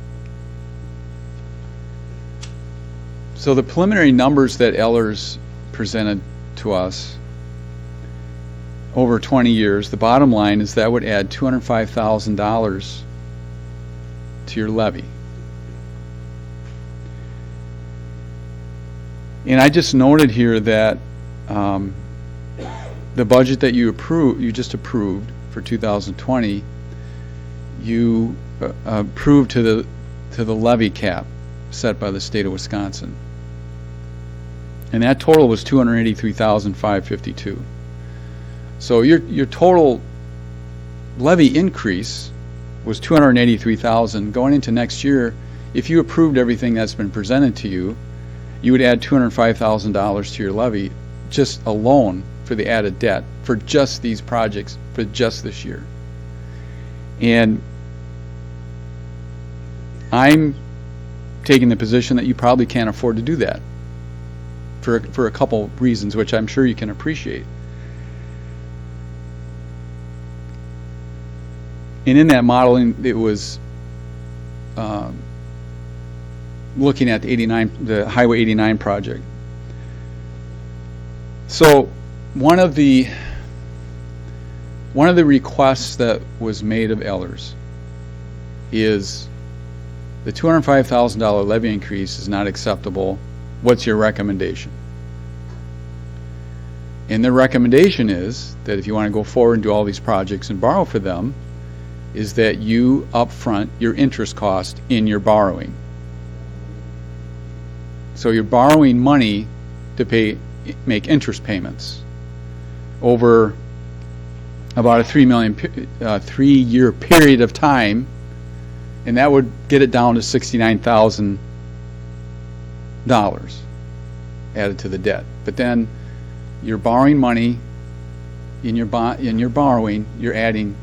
So the preliminary numbers that Ehlers presented to us over 20 years, the bottom line is that would add $205,000 to your levy. And I just noted here that the budget that you just approved for 2020, you approved to the levy cap set by the state of Wisconsin. And that total was $283,552. So your total levy increase was $283,000. Going into next year, if you approved everything that's been presented to you, you would add $205,000 to your levy just alone for the added debt for just these projects for just this year. And I'm taking the position that you probably can't afford to do that for a couple reasons, which I'm sure you can appreciate. And in that modeling, it was looking at the Highway 89 project. So one of the requests that was made of Ehlers is the $205,000 levy increase is not acceptable. What's your recommendation? And their recommendation is that if you want to go forward and do all these projects and borrow for them, is that you upfront your interest cost in your borrowing. So you're borrowing money to make interest payments over about a 3-year period of time, and that would get it down to $69,000 added to the debt. But then you're borrowing money in your borrowing, you're adding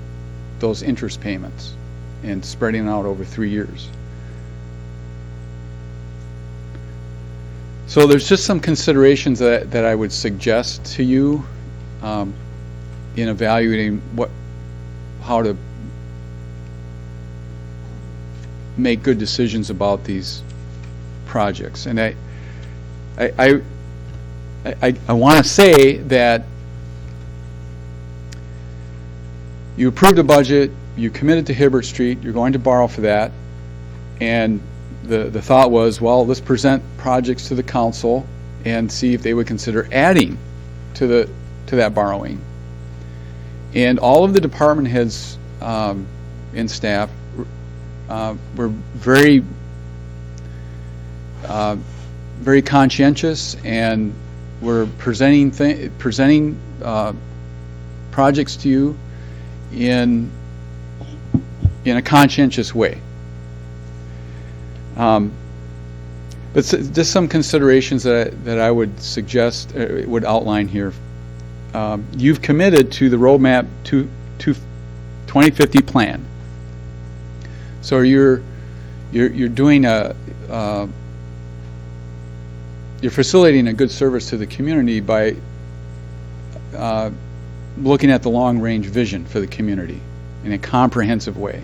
those interest payments and spreading it out over 3 years. So there's just some considerations that I would suggest to you in evaluating how to make good decisions about these projects. And I want to say that you approved a budget, you committed to Hibbert Street, you're going to borrow for that, and the thought was, well, let's present projects to the council and see if they would consider adding to that borrowing. And all of the department heads and staff were very conscientious and were presenting projects to you in a conscientious way. But just some considerations that I would suggest, would outline here. You've committed to the roadmap to 2050 plan. So you're doing you're facilitating a good service to the community by looking at the long-range vision for the community in a comprehensive way.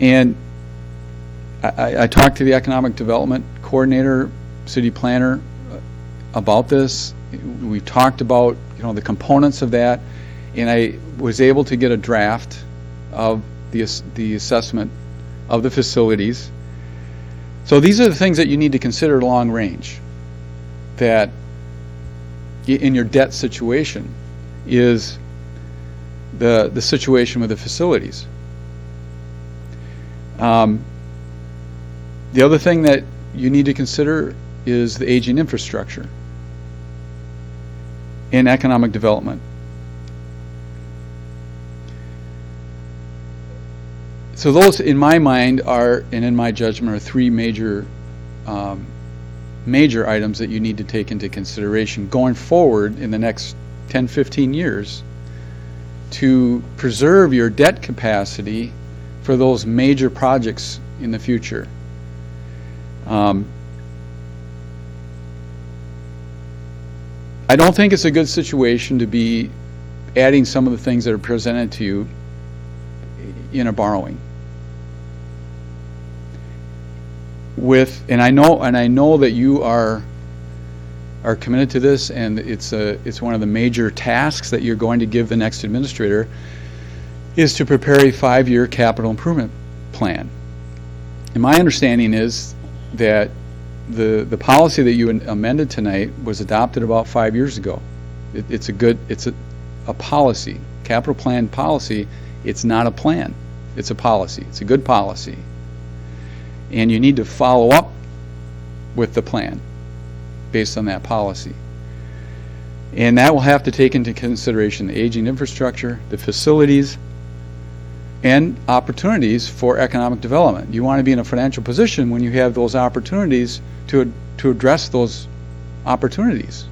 And I talked to the economic development coordinator, city planner about this. We've talked about, the components of that, and I was able to get a draft of the assessment of the facilities. So these are the things that you need to consider long range, that in your debt situation is the situation with the facilities. The other thing that you need to consider is the aging infrastructure and economic development. So those, in my mind, and in my judgment, are three major items that you need to take into consideration going forward in the next 10, 15 years to preserve your debt capacity for those major projects in the future. I don't think it's a good situation to be adding some of the things that are presented to you in a borrowing. And I know that you are committed to this, and it's one of the major tasks that you're going to give the next administrator is to prepare a 5-year capital improvement plan. And my understanding is that the policy that you amended tonight was adopted about 5 years ago. It's a policy, capital plan policy. It's not a plan. It's a policy. It's a good policy. And you need to follow up with the plan based on that policy. And that will have to take into consideration the aging infrastructure, the facilities, and opportunities for economic development. You want to be in a financial position when you have those opportunities to address those opportunities.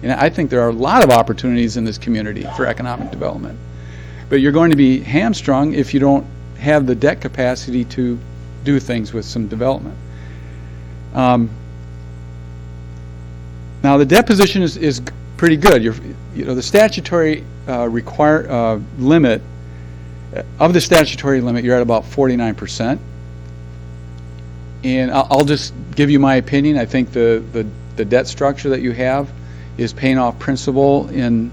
And I think there are a lot of opportunities in this community for economic development. But you're going to be hamstrung if you don't have the debt capacity to do things with some development. Now the debt position is pretty good. The statutory limit, of the statutory limit, you're at about 49%. And I'll just give you my opinion. I think the debt structure that you have is paying off principal in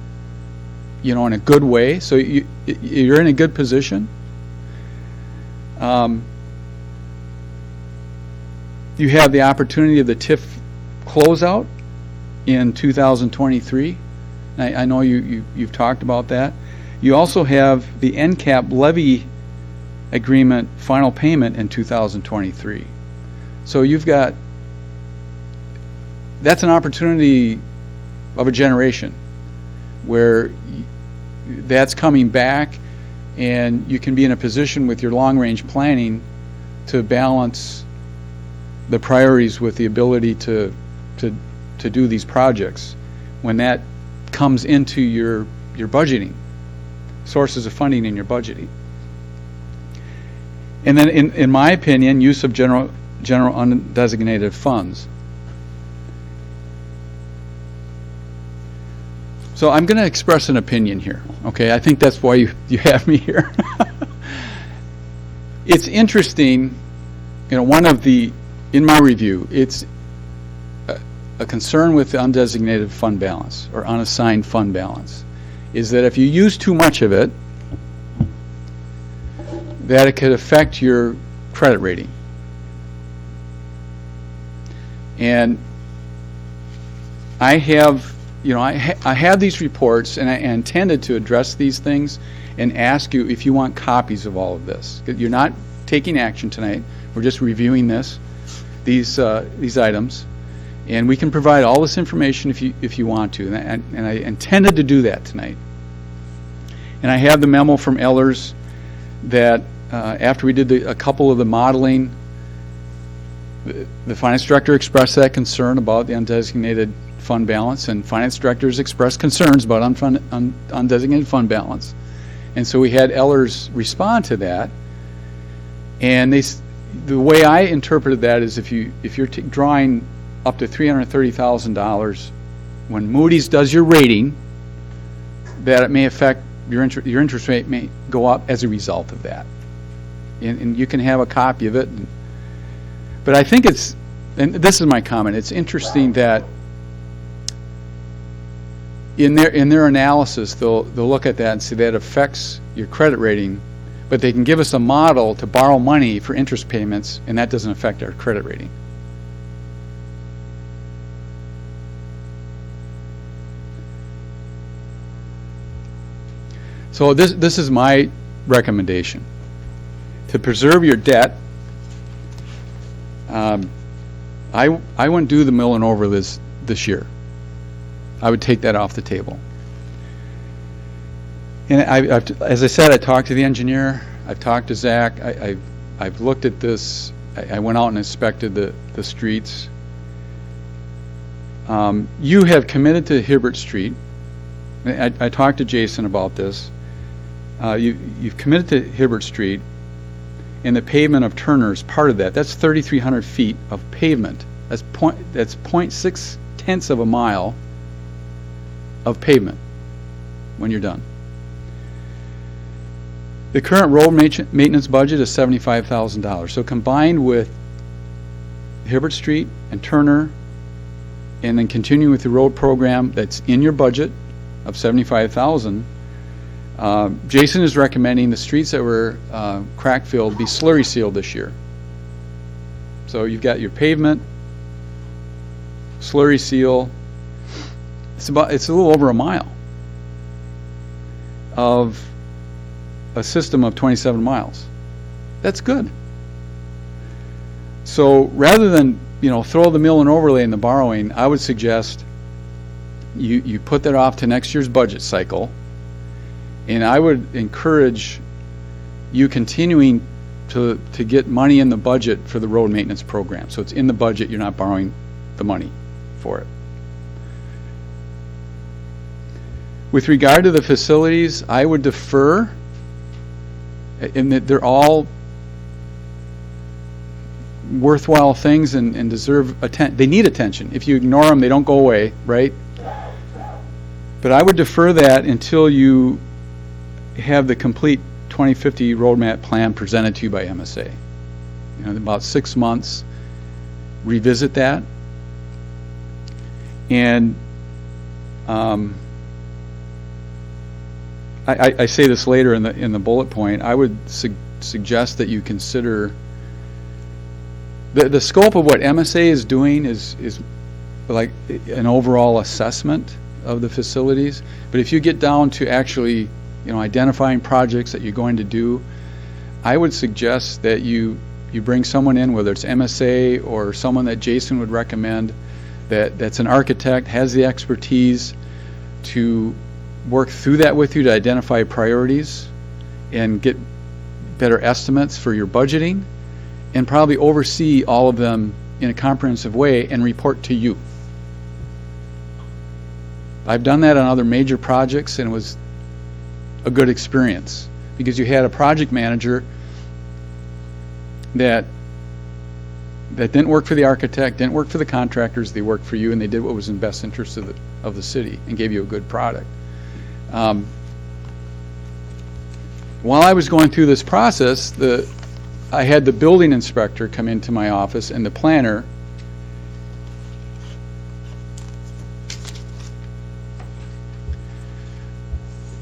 a good way. So you're in a good position. You have the opportunity of the TIF closeout in 2023. I know you've talked about that. You also have the NCAP levy agreement final payment in 2023. So that's an opportunity of a generation where that's coming back, and you can be in a position with your long-range planning to balance the priorities with the ability to do these projects when that comes into your budgeting, sources of funding in your budgeting. And then in my opinion, use of general undesignated funds. So I'm going to express an opinion here, okay? I think that's why you have me here. It's interesting, in my review, it's a concern with the undesignated fund balance or unassigned fund balance is that if you use too much of it, that it could affect your credit rating. And I have these reports, and I intended to address these things and ask you if you want copies of all of this. You're not taking action tonight. We're just reviewing these items, and we can provide all this information if you want to. And I intended to do that tonight. And I have the memo from Ellers that after we did a couple of the modeling, the finance director expressed that concern about the undesignated fund balance, and finance directors expressed concerns about undesignated fund balance. And so we had Ellers respond to that. And the way I interpreted that is if you're drawing up to $330,000, when Moody's does your rating, that it may affect your interest rate may go up as a result of that. And you can have a copy of it. But I think it's, and this is my comment, it's interesting that in their analysis, they'll look at that and say that affects your credit rating, but they can give us a model to borrow money for interest payments, and that doesn't affect our credit rating. So this is my recommendation. To preserve your debt, I wouldn't do the mill and over this year. I would take that off the table. And as I said, I talked to the engineer, I've talked to Zach, I've looked at this, I went out and inspected the streets. You have committed to Hibbert Street. I talked to Jason about this. You've committed to Hibbert Street, and the pavement of Turner is part of that. That's 3,300 feet of pavement. That's 0.6 of a mile of pavement when you're done. The current road maintenance budget is $75,000. So combined with Hibbert Street and Turner, and then continuing with the road program that's in your budget of $75,000, Jason is recommending the streets that were crack-filled be slurry sealed this year. So you've got your pavement, slurry seal. It's a little over a mile of a system of 27 miles. That's good. So rather than throw the mill and overlay in the borrowing, I would suggest you put that off to next year's budget cycle. And I would encourage you continuing to get money in the budget for the road maintenance program. So it's in the budget, you're not borrowing the money for it. With regard to the facilities, I would defer, in that they're all worthwhile things and deserve attention. They need attention. If you ignore them, they don't go away, right? But I would defer that until you have the complete 2050 roadmap plan presented to you by MSA. In about 6 months, revisit that. And I say this later in the bullet point. I would suggest that you consider the scope of what MSA is doing is like an overall assessment of the facilities. But if you get down to actually identifying projects that you're going to do, I would suggest that you bring someone in, whether it's MSA or someone that Jason would recommend, that's an architect, has the expertise to work through that with you to identify priorities and get better estimates for your budgeting, and probably oversee all of them in a comprehensive way and report to you. I've done that on other major projects, and it was a good experience because you had a project manager that didn't work for the architect, didn't work for the contractors, they worked for you, and they did what was in best interest of the city and gave you a good product. While I was going through this process, I had the building inspector come into my office and the planner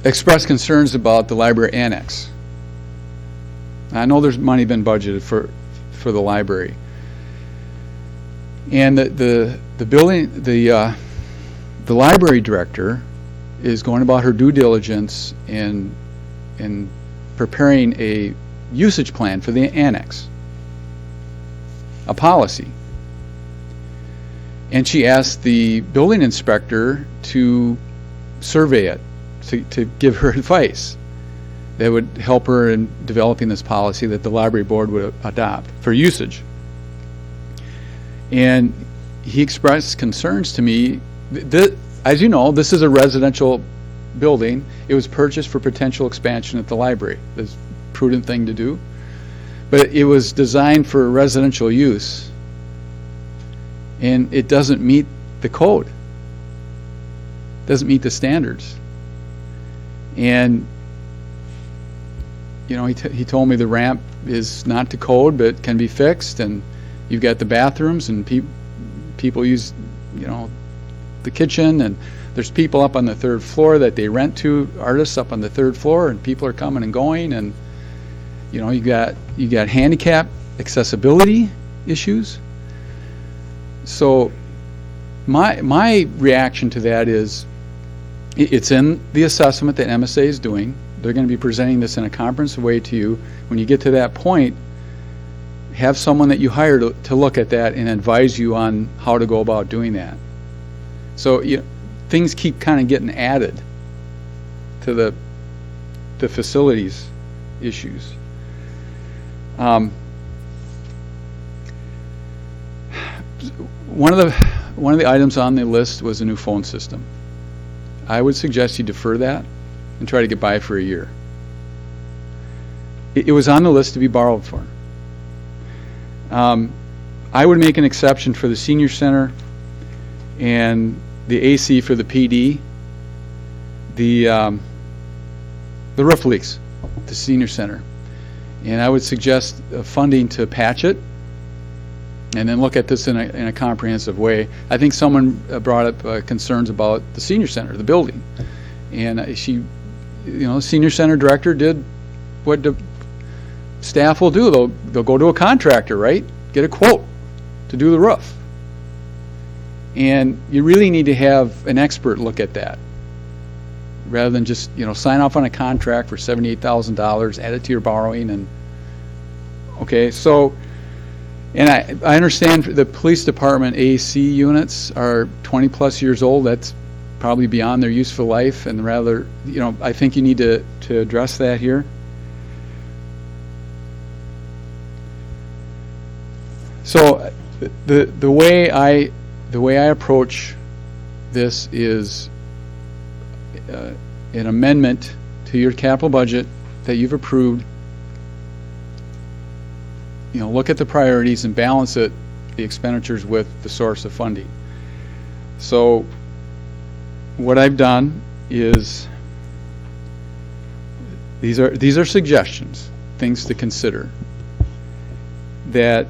express concerns about the library annex. I know there's money been budgeted for the library, and the library director is going about her due diligence in preparing a usage plan for the annex, a policy. And she asked the building inspector to survey it, to give her advice that would help her in developing this policy that the library board would adopt for usage. And he expressed concerns to me. As you know, this is a residential building. It was purchased for potential expansion at the library. That's a prudent thing to do. But it was designed for residential use, and it doesn't meet the code. Doesn't meet the standards. And, you know, he told me the ramp is not to code, but can be fixed, and you've got the bathrooms, and people use, you know, the kitchen, and there's people up on the third floor that they rent to, artists up on the third floor, and people are coming and going, and, you know, you got handicap accessibility issues. So my reaction to that is, it's in the assessment that MSA is doing. They're going to be presenting this in a comprehensive way to you. When you get to that point, have someone that you hire to look at that and advise you on how to go about doing that. So, you know, things keep kind of getting added to the facilities issues. One of the items on the list was a new phone system. I would suggest you defer that and try to get by for a year. It was on the list to be borrowed for. I would make an exception for the senior center and the AC for the PD. The roof leaks, the senior center. And I would suggest funding to patch it, and then look at this in a comprehensive way. I think someone brought up concerns about the senior center, the building. And she, you know, the senior center director did what the staff will do. They'll go to a contractor, right? Get a quote to do the roof. And you really need to have an expert look at that, rather than just, you know, sign off on a contract for $78,000, add it to your borrowing, and, okay, so, and I understand the police department AC units are 20-plus years old. That's probably beyond their useful life, and rather, you know, I think you need to address that here. So the way I approach this is an amendment to your capital budget that you've approved. You know, look at the priorities and balance the expenditures with the source of funding. So what I've done is, these are suggestions, things to consider, that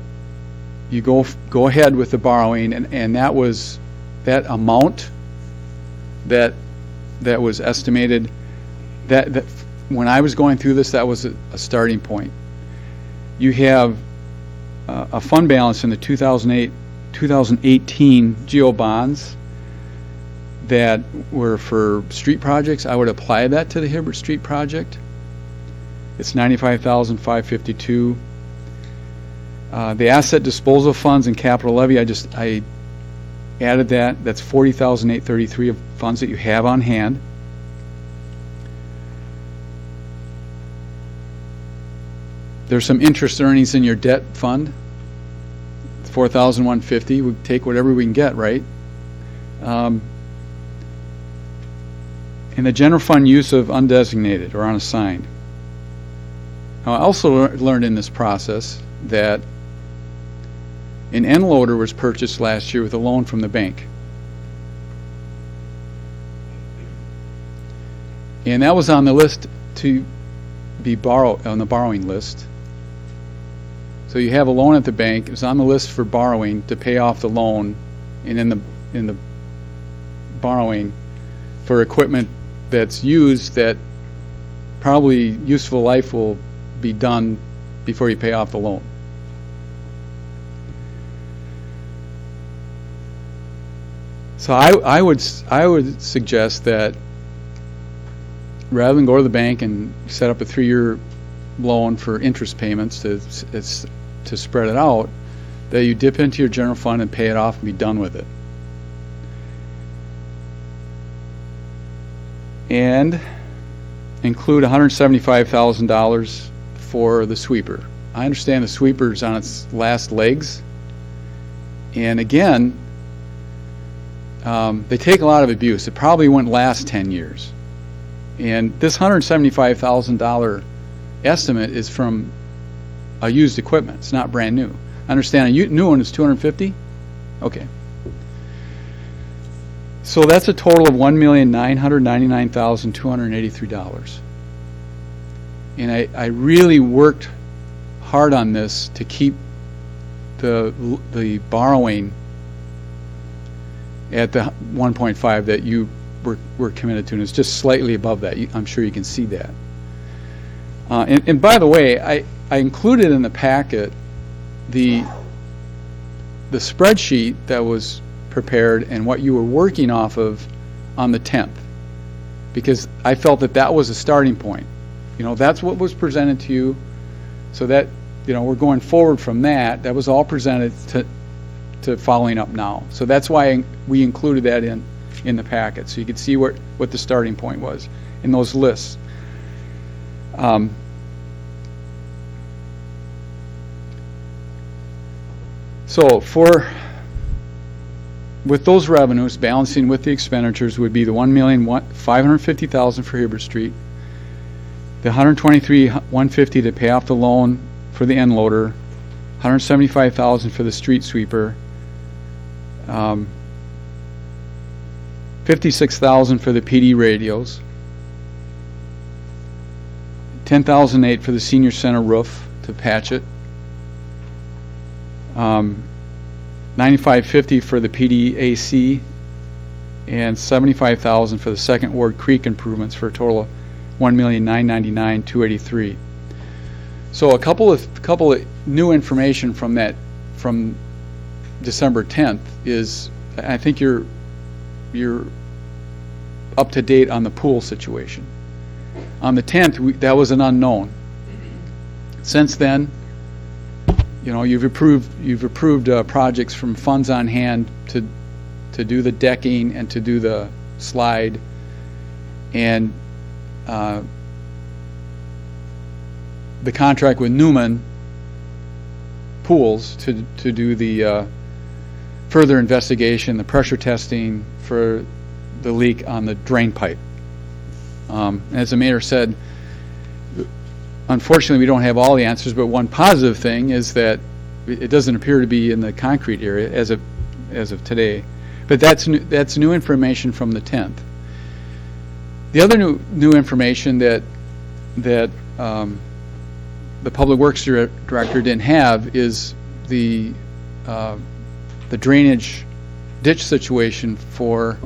you go ahead with the borrowing, and that amount that was estimated, that when I was going through this, that was a starting point. You have a fund balance in the 2018 GO bonds that were for street projects. I would apply that to the Hibbert Street project. It's $95,552. The asset disposal funds and capital levy, I added that. That's $40,833 of funds that you have on hand. There's some interest earnings in your debt fund. It's $4,150. We take whatever we can get, right? And the general fund use of undesignated or unassigned. Now, I also learned in this process that an end loader was purchased last year with a loan from the bank. And that was on the list to be on the borrowing list. So you have a loan at the bank, it's on the list for borrowing to pay off the loan, and in the borrowing for equipment that's used that probably useful life will be done before you pay off the loan. So I would suggest that rather than go to the bank and set up a 3-year loan for interest payments to spread it out, that you dip into your general fund and pay it off and be done with it. And include $175,000 for the sweeper. I understand the sweeper's on its last legs, and again, they take a lot of abuse. It probably wouldn't last 10 years. And this $175,000 estimate is from a used equipment. It's not brand new. I understand a new one is $250? Okay. So that's a total of $1,999,283. And I really worked hard on this to keep the borrowing at the 1.5 that you were committed to, and it's just slightly above that. I'm sure you can see that. And by the way, I included in the packet the spreadsheet that was prepared and what you were working off of on the 10th, because I felt that that was a starting point. That's what was presented to you, so that, we're going forward from that. That was all presented to following up now. So that's why we included that in the packet, so you could see what the starting point was in those lists. So with those revenues, balancing with the expenditures would be the $1,550,000 for Hibbert Street, the $123,150 to pay off the loan for the end loader, $175,000 for the street sweeper, $56,000 for the PD radios, $10,008 for the senior center roof to patch it, $95.50 for the PDAC, and $75,000 for the Second Ward Creek improvements, for a total of $1,999,283. So a couple of new information from December 10th is, I think you're up to date on the pool situation. On the 10th, that was an unknown. Since then, you've approved projects from funds on hand to do the decking and to do the slide, and the contract with Newman Pools to do the further investigation, the pressure testing for the leak on the drain pipe. As the mayor said, unfortunately, we don't have all the answers, but one positive thing is that it doesn't appear to be in the concrete area as of today. But that's new information from the 10th. The other new information that the Public Works Director didn't have is the drainage ditch situation for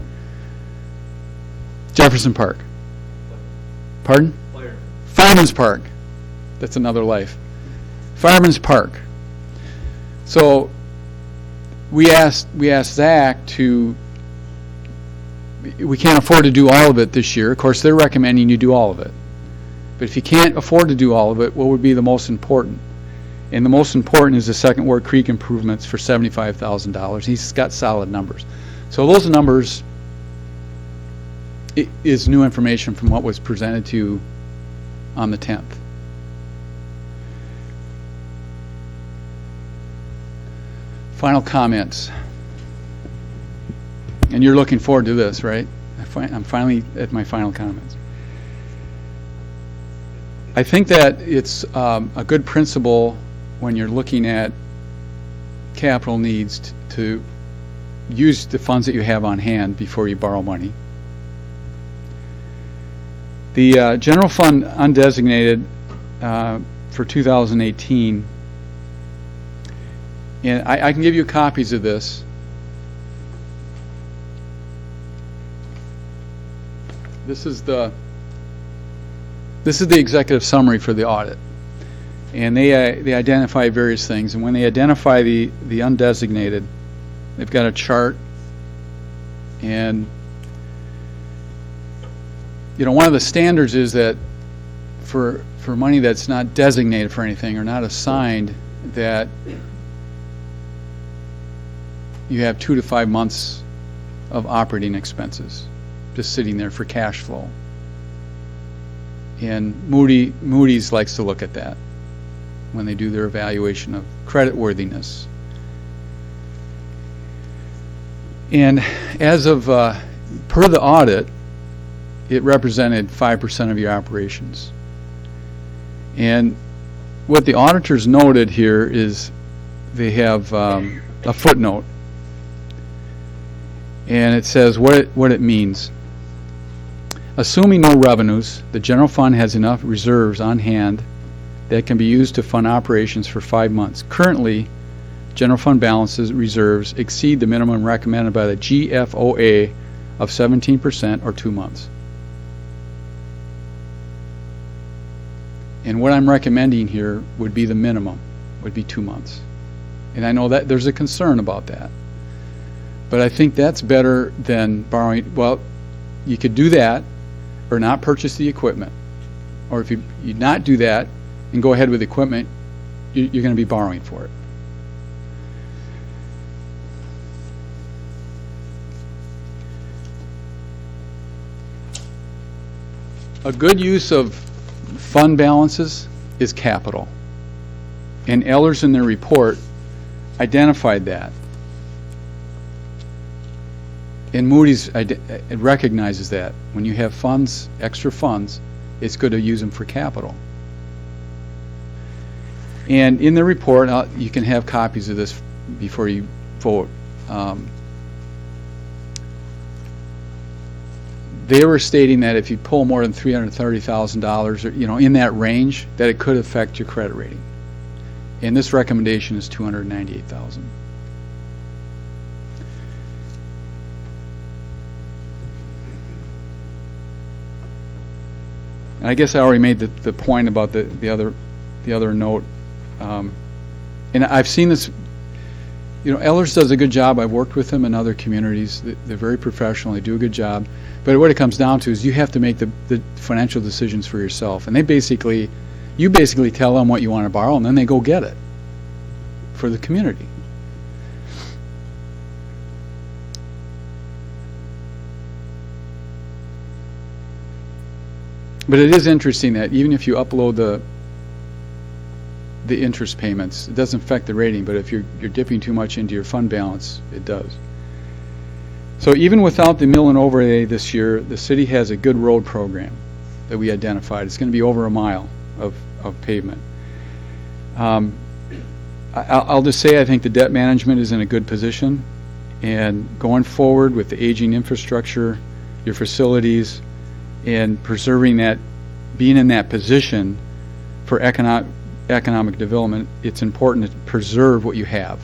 Jefferson Park. Pardon? Fireman's Park. That's another life. Fireman's Park. So we asked Zach we can't afford to do all of it this year. Of course, they're recommending you do all of it. But if you can't afford to do all of it, what would be the most important? And the most important is the Second Ward Creek improvements for $75,000. He's got solid numbers. So those numbers is new information from what was presented to you on the 10th. Final comments. And you're looking forward to this, right? I'm finally at my final comments. I think that it's a good principle when you're looking at capital needs to use the funds that you have on hand before you borrow money. The general fund undesignated for 2018, and I can give you copies of this. This is the executive summary for the audit, and they identify various things. And when they identify the undesignated, they've got a chart, and one of the standards is that for money that's not designated for anything or not assigned, that you have 2 to 5 months of operating expenses just sitting there for cash flow. And Moody's likes to look at that when they do their evaluation of creditworthiness. And as of per the audit, it represented 5% of your operations. And what the auditors noted here is they have a footnote. And it says what it means. Assuming no revenues, the general fund has enough reserves on hand that can be used to fund operations for 5 months. Currently, general fund balances reserves exceed the minimum recommended by the GFOA of 17% or 2 months. And what I'm recommending here would be the minimum, would be 2 months. And I know that there's a concern about that. But I think that's better than borrowing. Well, you could do that or not purchase the equipment. Or if you not do that and go ahead with equipment, you're going to be borrowing for it. A good use of fund balances is capital. And Ehlers in their report identified that. And Moody's recognizes that. When you have funds, extra funds, it's good to use them for capital. And in the report, you can have copies of this before you vote. They were stating that if you pull more than $330,000, or in that range, that it could affect your credit rating. And this recommendation is $298,000. And I guess I already made the point about the other note. And I've seen this. Ehlers does a good job. I've worked with them in other communities. They're very professional. They do a good job. But what it comes down to is you have to make the financial decisions for yourself. And you basically tell them what you want to borrow, and then they go get it for the community. But it is interesting that even if you upload the interest payments, it doesn't affect the rating, but if you're dipping too much into your fund balance, it does. So even without the mill and overlay this year, the city has a good road program that we identified. It's going to be over a mile of pavement. I'll just say I think the debt management is in a good position, and going forward with the aging infrastructure, your facilities, and preserving that, being in that position for economic development, it's important to preserve what you have.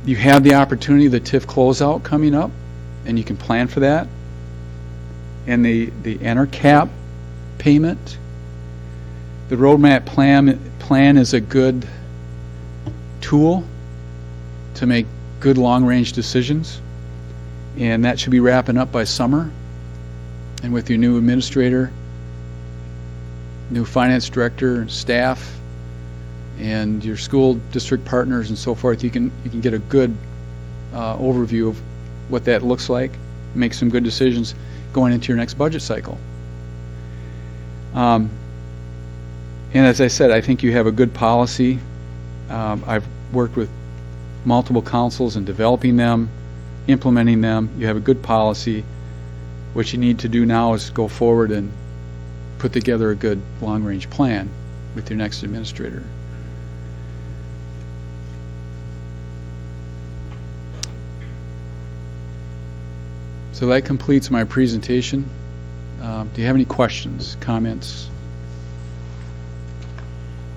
You have the opportunity of the TIF closeout coming up, and you can plan for that. And the ENERCAP payment, the roadmap plan is a good tool to make good long-range decisions, and that should be wrapping up by summer. And with your new administrator, new finance director, staff, and your school district partners and so forth, you can get a good overview of what that looks like, make some good decisions going into your next budget cycle. And as I said, I think you have a good policy. I've worked with multiple councils in developing them, implementing them. You have a good policy. What you need to do now is go forward and put together a good long-range plan with your next administrator. So that completes my presentation. Do you have any questions, comments?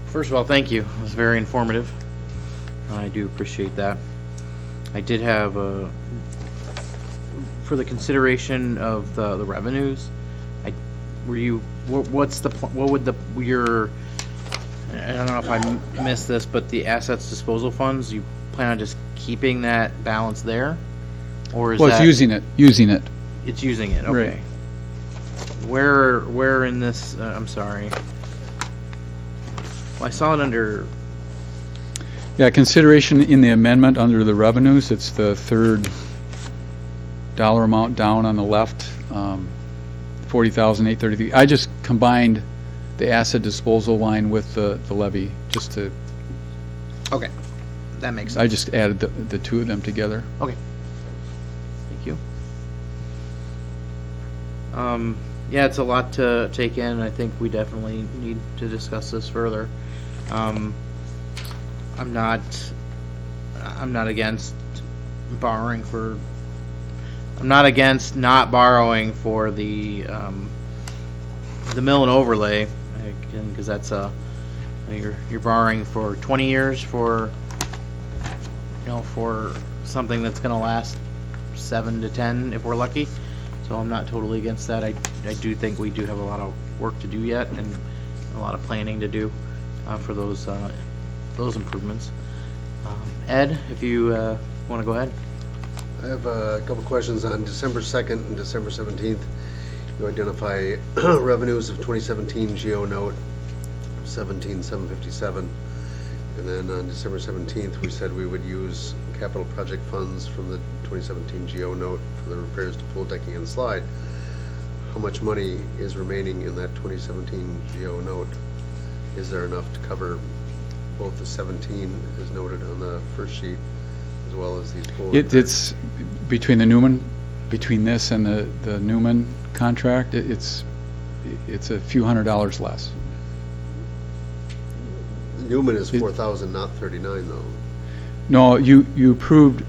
First of all, thank you. It was very informative. I do appreciate that. I did have for the consideration of the revenues. What would your, I don't know if I missed this, but the assets disposal funds, you plan on just keeping that balance there, or is Well, that? it's using it. It's using it. Right. Okay. Where in this? I'm sorry. Well, I saw it under. Yeah, consideration in the amendment under the revenues, it's the third dollar amount down on the left, 40,833. I just combined the asset disposal line with the levy, just to, Okay, that makes sense. I just added the two of them together. Okay. Thank you. Yeah, it's a lot to take in. I think we definitely need to discuss this further. I'm not against borrowing I'm not against not borrowing for the mill and overlay, because that's you're borrowing for 20 years for, for something that's gonna last 7 to 10 if we're lucky. So I'm not totally against that. I do think we do have a lot of work to do yet and a lot of planning to do for those improvements. Ed, if you want to go ahead. I have a couple questions on December 2nd and December 17th. You identify revenues of 2017 GO note 17,757. And then on December 17th, we said we would use capital project funds from the 2017 GO note for the repairs to pool decking and slide. How much money is remaining in that 2017 GO note? Is there enough to cover both the 17 as noted on the first sheet as well as these pool? It's between the Newman, between this and the Newman contract, it's a few $100s less. Newman is 4,000, not 39 though. No, you approved,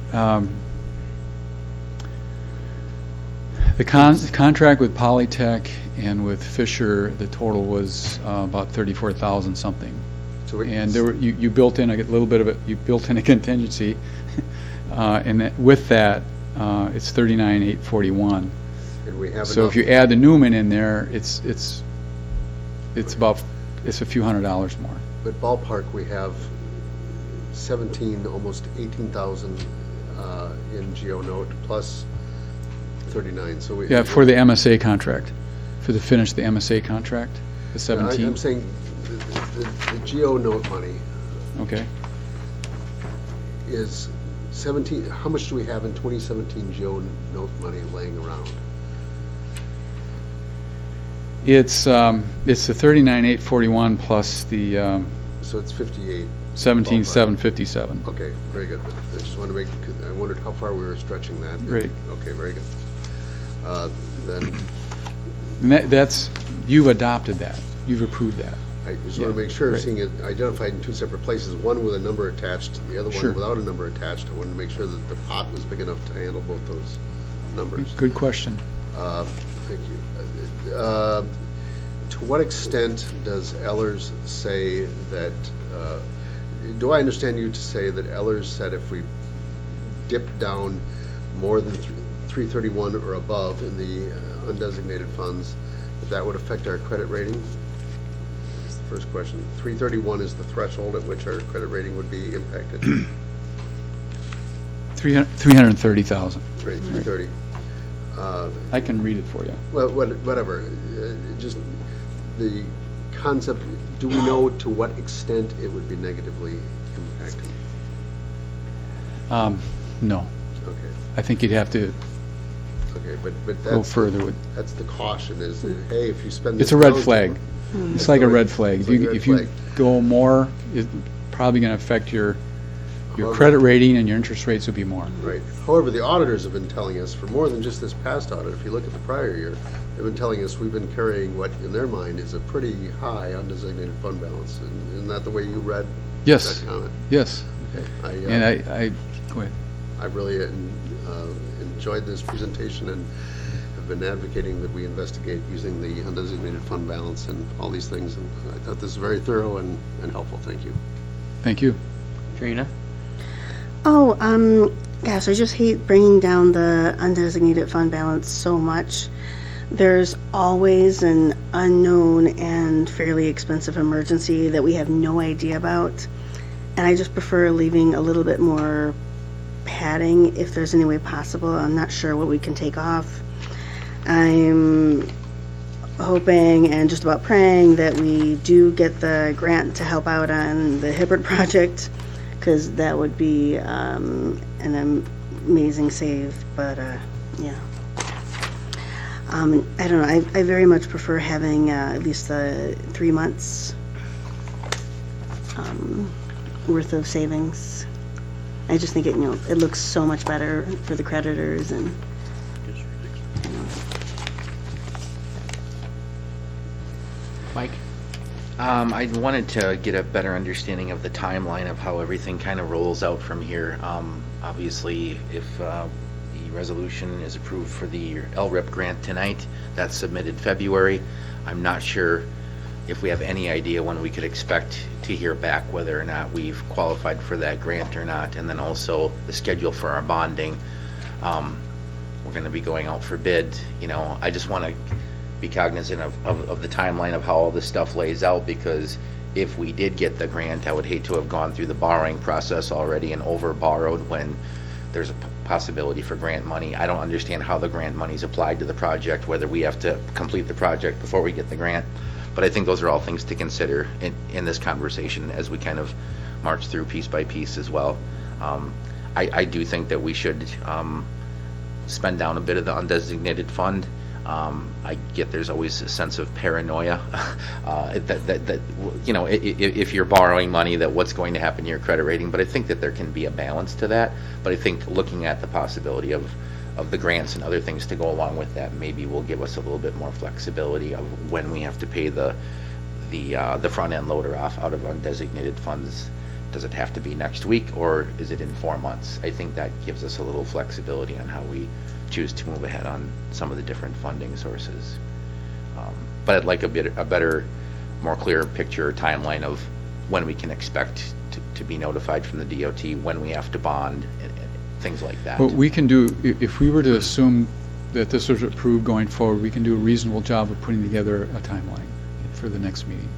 the contract with Polytech and with Fisher, the total was about 34,000 something. So and there were, you built in a little bit of it, you built in a contingency, and with that, it's 39,841. And we have So enough, if you add the Newman in there, it's about, it's a few $100s more. but ballpark, we have 17, almost 18,000 in GO note plus 39. So we Yeah, for the MSA contract, for the finish the MSA contract, the 17. I'm saying the GO note money Okay. is 17. How much do we have in 2017 GO note money laying around? It's the 39,841 plus the So it's 58. 17,757. Okay, very good. I just wanted to make, 'cause I wondered how far we were stretching that. Right. Okay, very good. Then And that's, you've adopted that, you've approved that. I just want to make sure, right. seeing it identified in two separate places, one with a number attached, the other Sure. one without a number attached. I wanted to make sure that the pot was big enough to handle both those numbers. Good question. Thank you. To what extent does Ellers say that, do I understand you to say that Ellers said if we dip down more than 331 or above in the undesignated funds, that would affect our credit rating? That's the first question. 331 is the threshold at which our credit rating would be impacted. 330,000. Right, 330. I can read it for you. Well, whatever. Just the concept, do we know to what extent it would be negatively impacted? No. Okay, I think you'd have to okay, but go that's, further with, that's the caution is that, hey, if you spend this. it's a red amount- flag. It's like a red flag. It's If like a you, red if you flag. go more, it's probably going to affect your However- credit rating and your interest rates will be more. Right. However, the auditors have been telling us for more than just this past audit, if you look at the prior year, they've been telling us we've been carrying what, in their mind, is a pretty high undesignated fund balance. And isn't that the way you read Yes, that comment? yes. Okay. And I, go ahead. I've really enjoyed this presentation and have been advocating that we investigate using the undesignated fund balance and all these things. And I thought this was very thorough and helpful. Thank you. Thank you. Trina? Oh, gosh, I just hate bringing down the undesignated fund balance so much. There's always an unknown and fairly expensive emergency that we have no idea about. And I just prefer leaving a little bit more padding if there's any way possible. I'm not sure what we can take off. I'm hoping and just about praying that we do get the grant to help out on the Hibbert project, because that would be an amazing save. But yeah, I don't know. I very much prefer having at least the 3 months worth of savings. I just think it looks so much better for the creditors and. Mike? I wanted to get a better understanding of the timeline of how everything kind of rolls out from here. Obviously, if the resolution is approved for the LRIP grant tonight, that's submitted February. I'm not sure if we have any idea when we could expect to hear back whether or not we've qualified for that grant or not, and then also the schedule for our bonding. We're going to be going out for bid. I just want to be cognizant of the timeline of how all this stuff lays out, because if we did get the grant, I would hate to have gone through the borrowing process already and over borrowed when there's a possibility for grant money. I don't understand how the grant money is applied to the project, whether we have to complete the project before we get the grant. But I think those are all things to consider in this conversation as we kind of march through piece by piece as well. I do think that we should spend down a bit of the undesignated fund. I get there's always a sense of paranoia that if you're borrowing money, that what's going to happen to your credit rating. But I think that there can be a balance to that. But I think looking at the possibility of the grants and other things to go along with that maybe will give us a little bit more flexibility of when we have to pay the front end loader off out of undesignated funds. Does it have to be next week, or is it in 4 months? I think that gives us a little flexibility on how we choose to move ahead on some of the different funding sources. But I'd like a better, more clear picture or timeline of when we can expect to be notified from the DOT, when we have to bond, and things like that. What we can do, if we were to assume that this was approved going forward, we can do a reasonable job of putting together a timeline for the next meeting.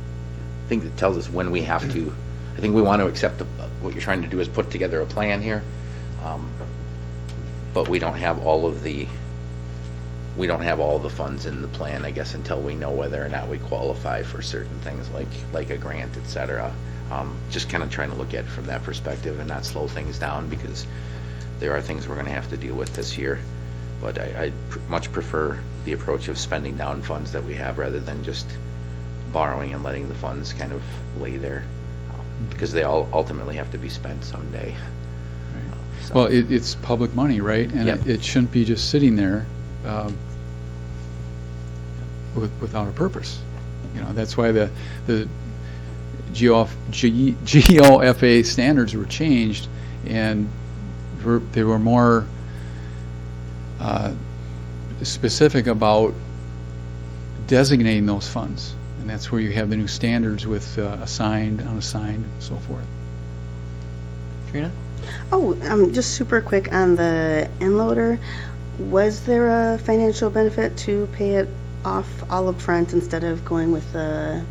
I think it tells us when we have to. I think we want to accept what you're trying to do is put together a plan here, but we don't have all of the funds in the plan, I guess, until we know whether or not we qualify for certain things like a grant, et cetera. Just kind of trying to look at it from that perspective and not slow things down, because there are things we're going to have to deal with this year. But I much prefer the approach of spending down funds that we have rather than just borrowing and letting the funds kind of lay there, because they all ultimately have to be spent someday. So. Well, it's public money, right? And Yep. it shouldn't be just sitting there without a purpose. That's why the GOFA standards were changed, and they were more specific about designating those funds. And that's where you have the new standards with assigned, unassigned, and so forth. Trina? Oh, just super quick on the end loader. Was there a financial benefit to pay it off all up front instead of going with a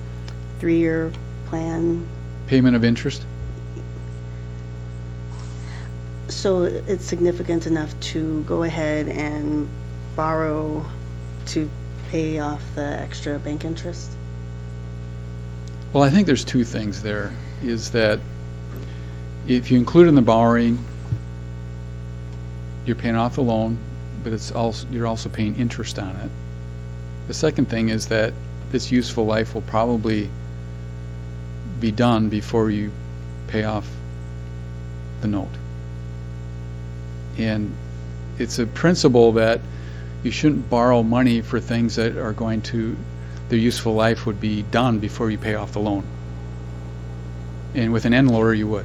3-year plan? Payment of interest? So it's significant enough to go ahead and borrow to pay off the extra bank interest? Well, I think there's two things there, is that if you include in the borrowing, you're paying off the loan, but you're also paying interest on it. The second thing is that this useful life will probably be done before you pay off the note. And it's a principle that you shouldn't borrow money for things that are going to, their useful life would be done before you pay off the loan. And with an end loader, you would.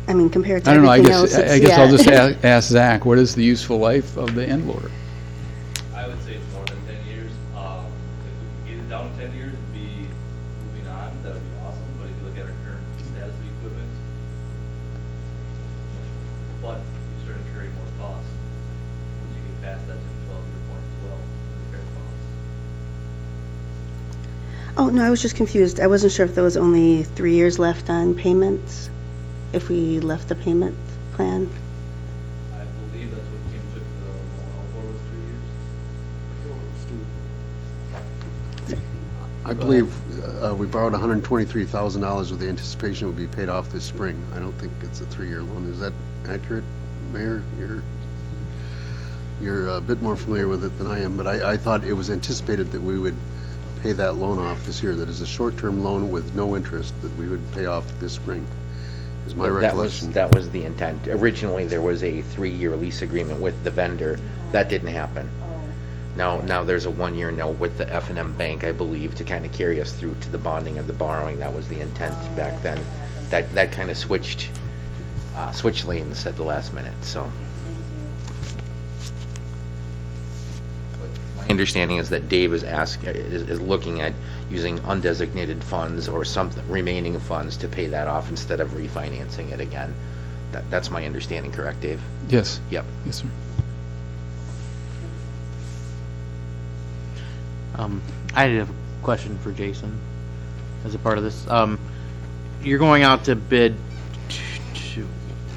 I mean, compared to I don't know, I everything guess, else, I guess I'll just ask Zach, what is the useful life of the end loader? I would say it's more than 10 years. If we could get it down to 10 years and be moving on, that would be awesome. But if you look at our current status of the equipment, but you start incurring more costs once you get past that 12-year point as well, repair costs. Oh, no, I was just confused. I wasn't sure if there was only 3 years left on payments, if we left the payment plan. I believe that's what Kim took the loan out for, was 3 years. I believe we borrowed $123,000 with the anticipation it would be paid off this spring. I don't think it's a 3-year loan. Is that accurate, Mayor? You're a bit more familiar with it than I am, but I thought it was anticipated that we would pay that loan off this year. That is a short-term loan with no interest that we would pay off this spring, is my recollection. That was the intent. Originally, there was a 3-year lease agreement with the vendor. That didn't happen. Now there's a 1-year note with the F&M Bank, I believe, to kind of carry us through to the bonding of the borrowing. That was the intent back then. That kind of switched lanes at the last minute, so. My understanding is that Dave is looking at using undesignated funds or some remaining funds to pay that off instead of refinancing it again. That's my understanding, correct, Dave? Yes. Yep. Yes, sir. I did have a question for Jason as a part of this. You're going out to bid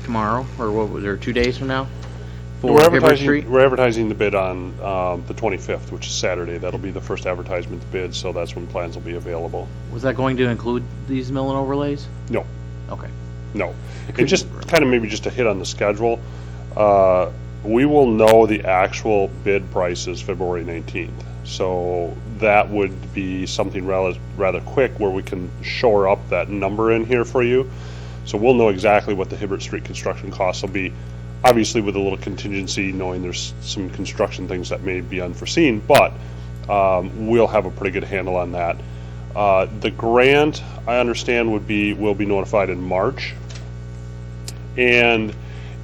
tomorrow, or what was there, 2 days from now? For Hibbert Street? We're advertising the bid on the 25th, which is Saturday. That'll be the first advertisement to bid, so that's when plans will be available. Was that going to include these mill and overlays? No. Okay. No. And just kind of maybe just to hit on the schedule, we will know the actual bid prices February 19th. So that would be something rather quick where we can shore up that number in here for you. So we'll know exactly what the Hibbert Street construction costs will be, obviously with a little contingency, knowing there's some construction things that may be unforeseen, but we'll have a pretty good handle on that. The grant, I understand, will be notified in March. And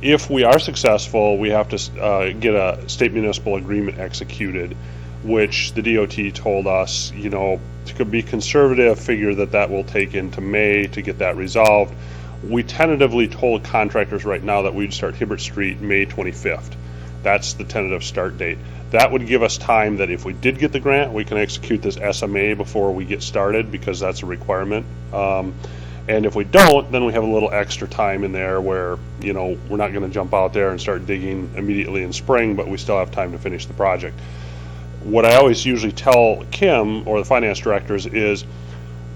if we are successful, we have to get a state municipal agreement executed, which the DOT told us, to be conservative, figure that will take into May to get that resolved. We tentatively told contractors right now that we'd start Hibbert Street May 25th. That's the tentative start date. That would give us time that if we did get the grant, we can execute this SMA before we get started, because that's a requirement. And if we don't, then we have a little extra time in there where, we're not going to jump out there and start digging immediately in spring, but we still have time to finish the project. What I always usually tell Kim or the finance directors is,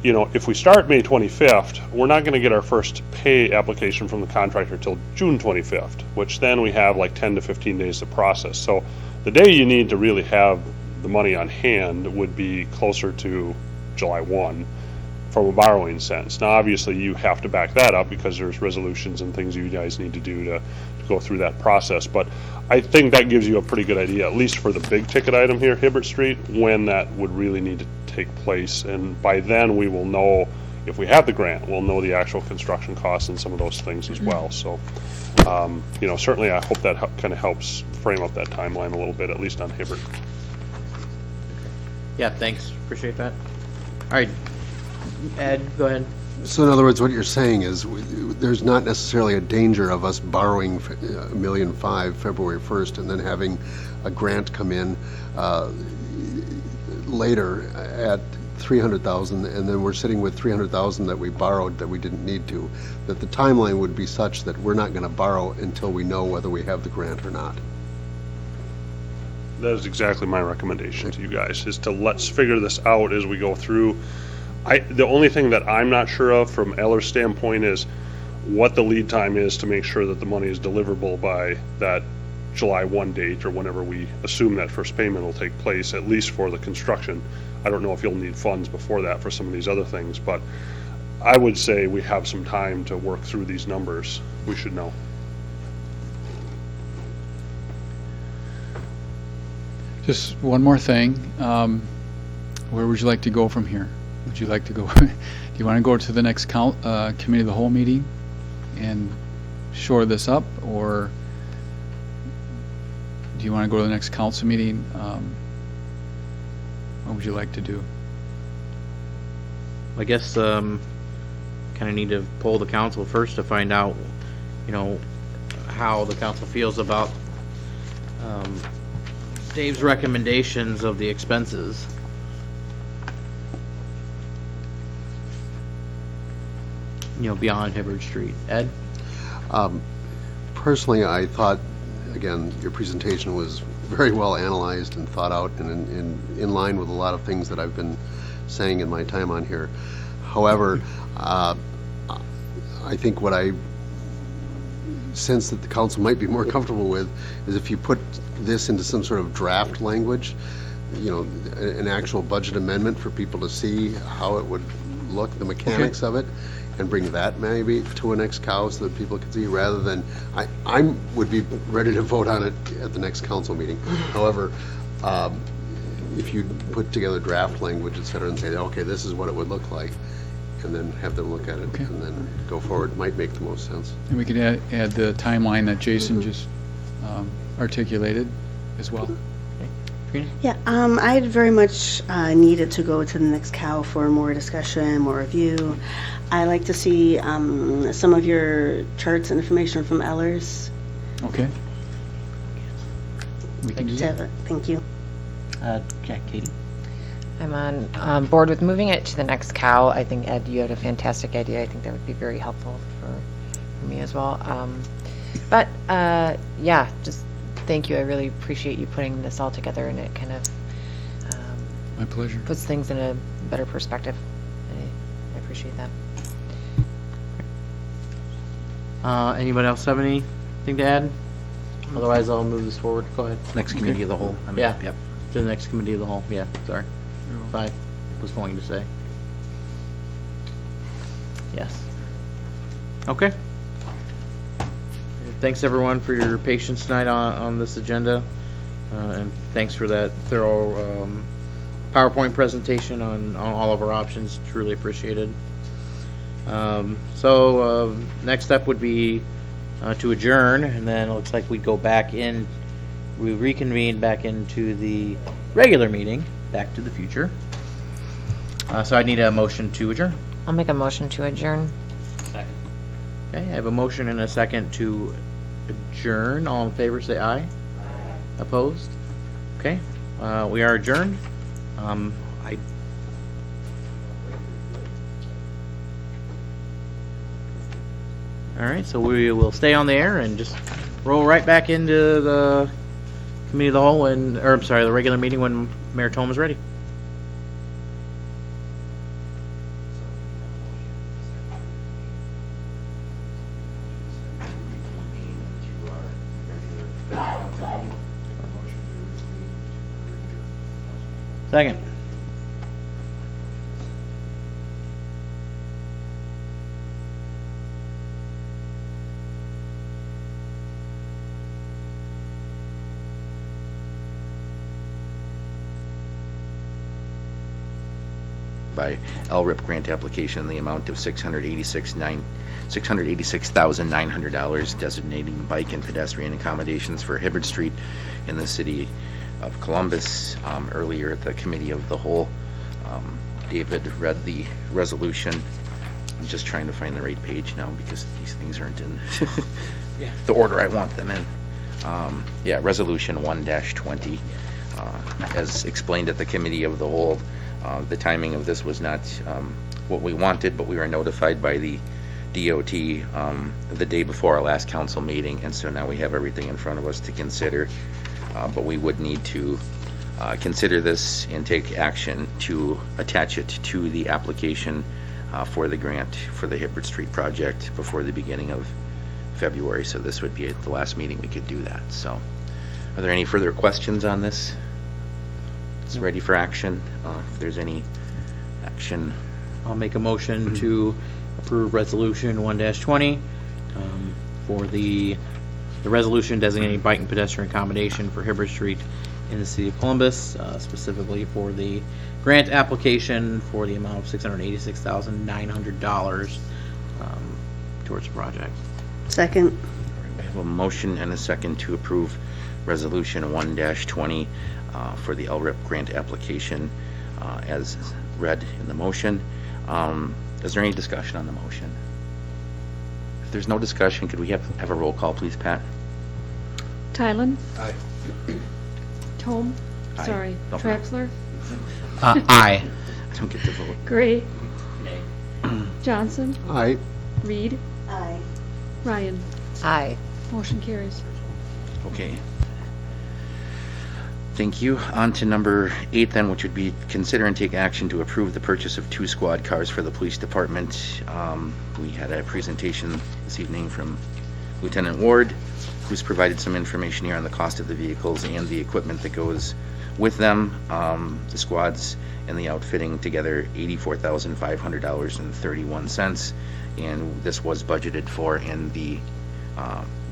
if we start May 25th, we're not going to get our first pay application from the contractor till June 25th, which then we have like 10 to 15 days to process. So the day you need to really have the money on hand would be closer to July 1 from a borrowing sense. Now, obviously, you have to back that up because there's resolutions and things you guys need to do to go through that process. But I think that gives you a pretty good idea, at least for the big ticket item here, Hibbert Street, when that would really need to take place. And by then, we will know, if we have the grant, we'll know the actual construction costs and some of those things as well. So, certainly I hope that kind of helps frame up that timeline a little bit, at least on Hibbert. Yeah, thanks. Appreciate that. All right. Ed, go ahead. So in other words, what you're saying is there's not necessarily a danger of us borrowing $1.5 million February 1st and then having a grant come in later at $300,000, and then we're sitting with $300,000 that we borrowed that we didn't need to. That the timeline would be such that we're not going to borrow until we know whether we have the grant or not. That is exactly my recommendation to you guys, is to let's figure this out as we go through. The only thing that I'm not sure of from Eller's standpoint is what the lead time is to make sure that the money is deliverable by that July 1 date, or whenever we assume that first payment will take place, at least for the construction. I don't know if you'll need funds before that for some of these other things, but I would say we have some time to work through these numbers. We should know. Just one more thing. Where would you like to go from here? Would you like to go, do you want to go to the next committee of the whole meeting and shore this up, or do you want to go to the next council meeting? What would you like to do? I guess kind of need to poll the council first to find out, how the council feels about Dave's recommendations of the expenses. Beyond Hibbert Street. Ed? Personally, I thought, again, your presentation was very well analyzed and thought out and in line with a lot of things that I've been saying in my time on here. However, I think what I sense that the council might be more comfortable with is if you put this into some sort of draft language, an actual budget amendment for people to see how it would look, the mechanics of it, and bring that maybe to a next cow so that people can see, rather than, I would be ready to vote on it at the next council meeting. However, if you put together draft language, et cetera, and say, okay, this is what it would look like, and then have them look at it, and then go forward, might make the most sense. And we could add the timeline that Jason just articulated as well. Yeah, I'd very much needed to go to the next COW for more discussion, more review. I like to see some of your charts and information from Ellers. Okay. We can do that. Thank you. Katie? I'm on board with moving it to the next COW. I think, Ed, you had a fantastic idea. I think that would be very helpful for me as well. But yeah, just thank you. I really appreciate you putting this all together, and it kind of My pleasure. puts things in a better perspective. I appreciate that. Anybody else have anything to add? Otherwise, I'll move this forward. Go ahead. Next committee of the whole. I mean, Yeah. Yep. To the next committee of the whole. Yeah, sorry. I was going to say. Yes. Okay. Thanks, everyone, for your patience tonight on this agenda. And thanks for that thorough PowerPoint presentation on all of our options. Truly appreciated. So next step would be to adjourn, and then it looks like we go back in, we reconvene back into the regular meeting, Back to the Future. So I need a motion to adjourn. I'll make a motion to adjourn. Second. Okay, I have a motion and a second to adjourn. All in favor, say aye. Opposed? Okay, we are adjourned. All right, so we will stay on the air and just roll right back into the committee of the whole, or I'm sorry, the regular meeting when Mayor Tome is ready. Second. By LRIP grant application in the amount of $686,900 designating bike and pedestrian accommodations for Hibbard Street in the city of Columbus. Earlier at the committee of the whole, David read the resolution. I'm just trying to find the right page now because these things aren't in the order I want them in. Yeah, resolution 1-20. As explained at the committee of the whole, the timing of this was not what we wanted, but we were notified by the DOT the day before our last council meeting, and so now we have everything in front of us to consider. But we would need to consider this and take action to attach it to the application for the grant for the Hibbard Street project before the beginning of February. So this would be at the last meeting we could do that. So are there any further questions on this? It's ready for action. If there's any action. I'll make a motion to approve resolution 1-20 for the resolution designating bike and pedestrian accommodation for Hibbard Street in the city of Columbus, specifically for the grant application for the amount of $686,900 towards the project. Second. We have a motion and a second to approve resolution 1-20 for the LRIP grant application as read in the motion. Is there any discussion on the motion? If there's no discussion, could we have a roll call, please, Pat? Tylen? Aye. Tome? Aye. Sorry. No. Traxler? Aye. I don't get to vote. Gray? Johnson? Aye. Reed? Aye. Ryan? Aye. Motion carries. Okay. Thank you. On to number 8 then, which would be consider and take action to approve the purchase of 2 squad cars for the police department. We had a presentation this evening from Lieutenant Ward, who's provided some information here on the cost of the vehicles and the equipment that goes with them. The squads and the outfitting together, $84,500.31, and this was budgeted for in the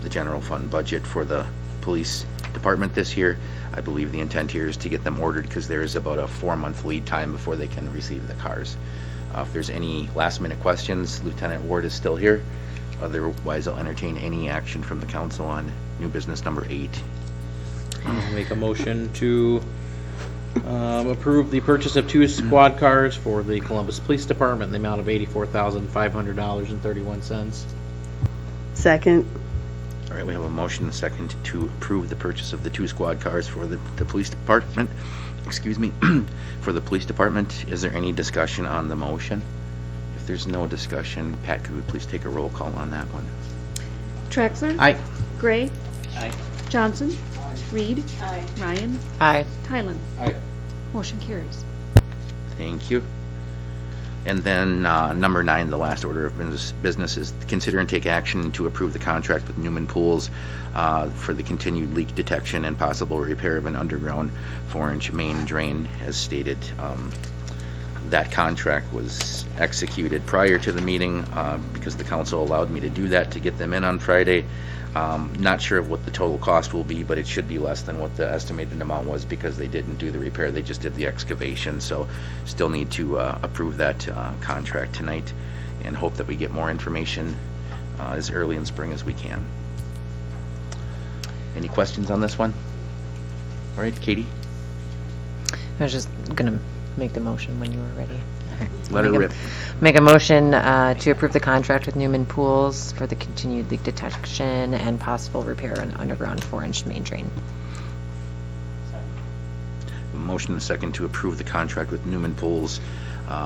general fund budget for the police department this year. I believe the intent here is to get them ordered because there is about a 4-month lead time before they can receive the cars. If there's any last-minute questions, Lieutenant Ward is still here. Otherwise, I'll entertain any action from the council on new business number 8. I'll make a motion to approve the purchase of 2 squad cars for the Columbus Police Department in the amount of $84,500.31. Second. All right, we have a motion and a second to approve the purchase of the 2 squad cars for the police department. Excuse me, for the police department. Is there any discussion on the motion? If there's no discussion, Pat, could we please take a roll call on that one? Traxler? Aye. Gray? Aye. Johnson? Reed? Ryan? Aye. Tylen? Aye. Motion carries. Thank you. And then number 9, the last order of business is to consider and take action to approve the contract with Newman Pools for the continued leak detection and possible repair of an underground 4-inch main drain, as stated. That contract was executed prior to the meeting because the council allowed me to do that to get them in on Friday. Not sure of what the total cost will be, but it should be less than what the estimated amount was because they didn't do the repair, they just did the excavation. So still need to approve that contract tonight and hope that we get more information as early in spring as we can. Any questions on this one? All right, Katie? I was just gonna make the motion when you were ready. Let her rip. Make a motion to approve the contract with Newman Pools for the continued leak detection and possible repair of an underground 4-inch main drain. A motion and a second to approve the contract with Newman Pools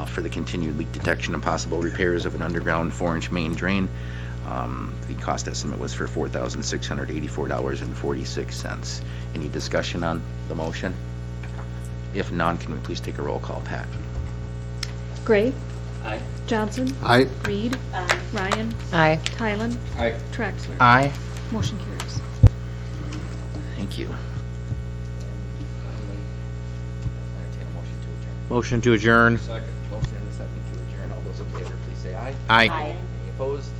for the continued leak detection and possible repairs of an underground 4-inch main drain. The cost estimate was for $4,684.46. Any discussion on the motion? If none, can we please take a roll call, Pat? Gray? Aye. Johnson? Aye. Reed? Ryan? Aye. Tylen? Aye. Traxler? Aye. Motion carries. Thank you. Motion to adjourn. Second. Motion and a second to adjourn. All those in favor, please say aye. Aye. Any opposed?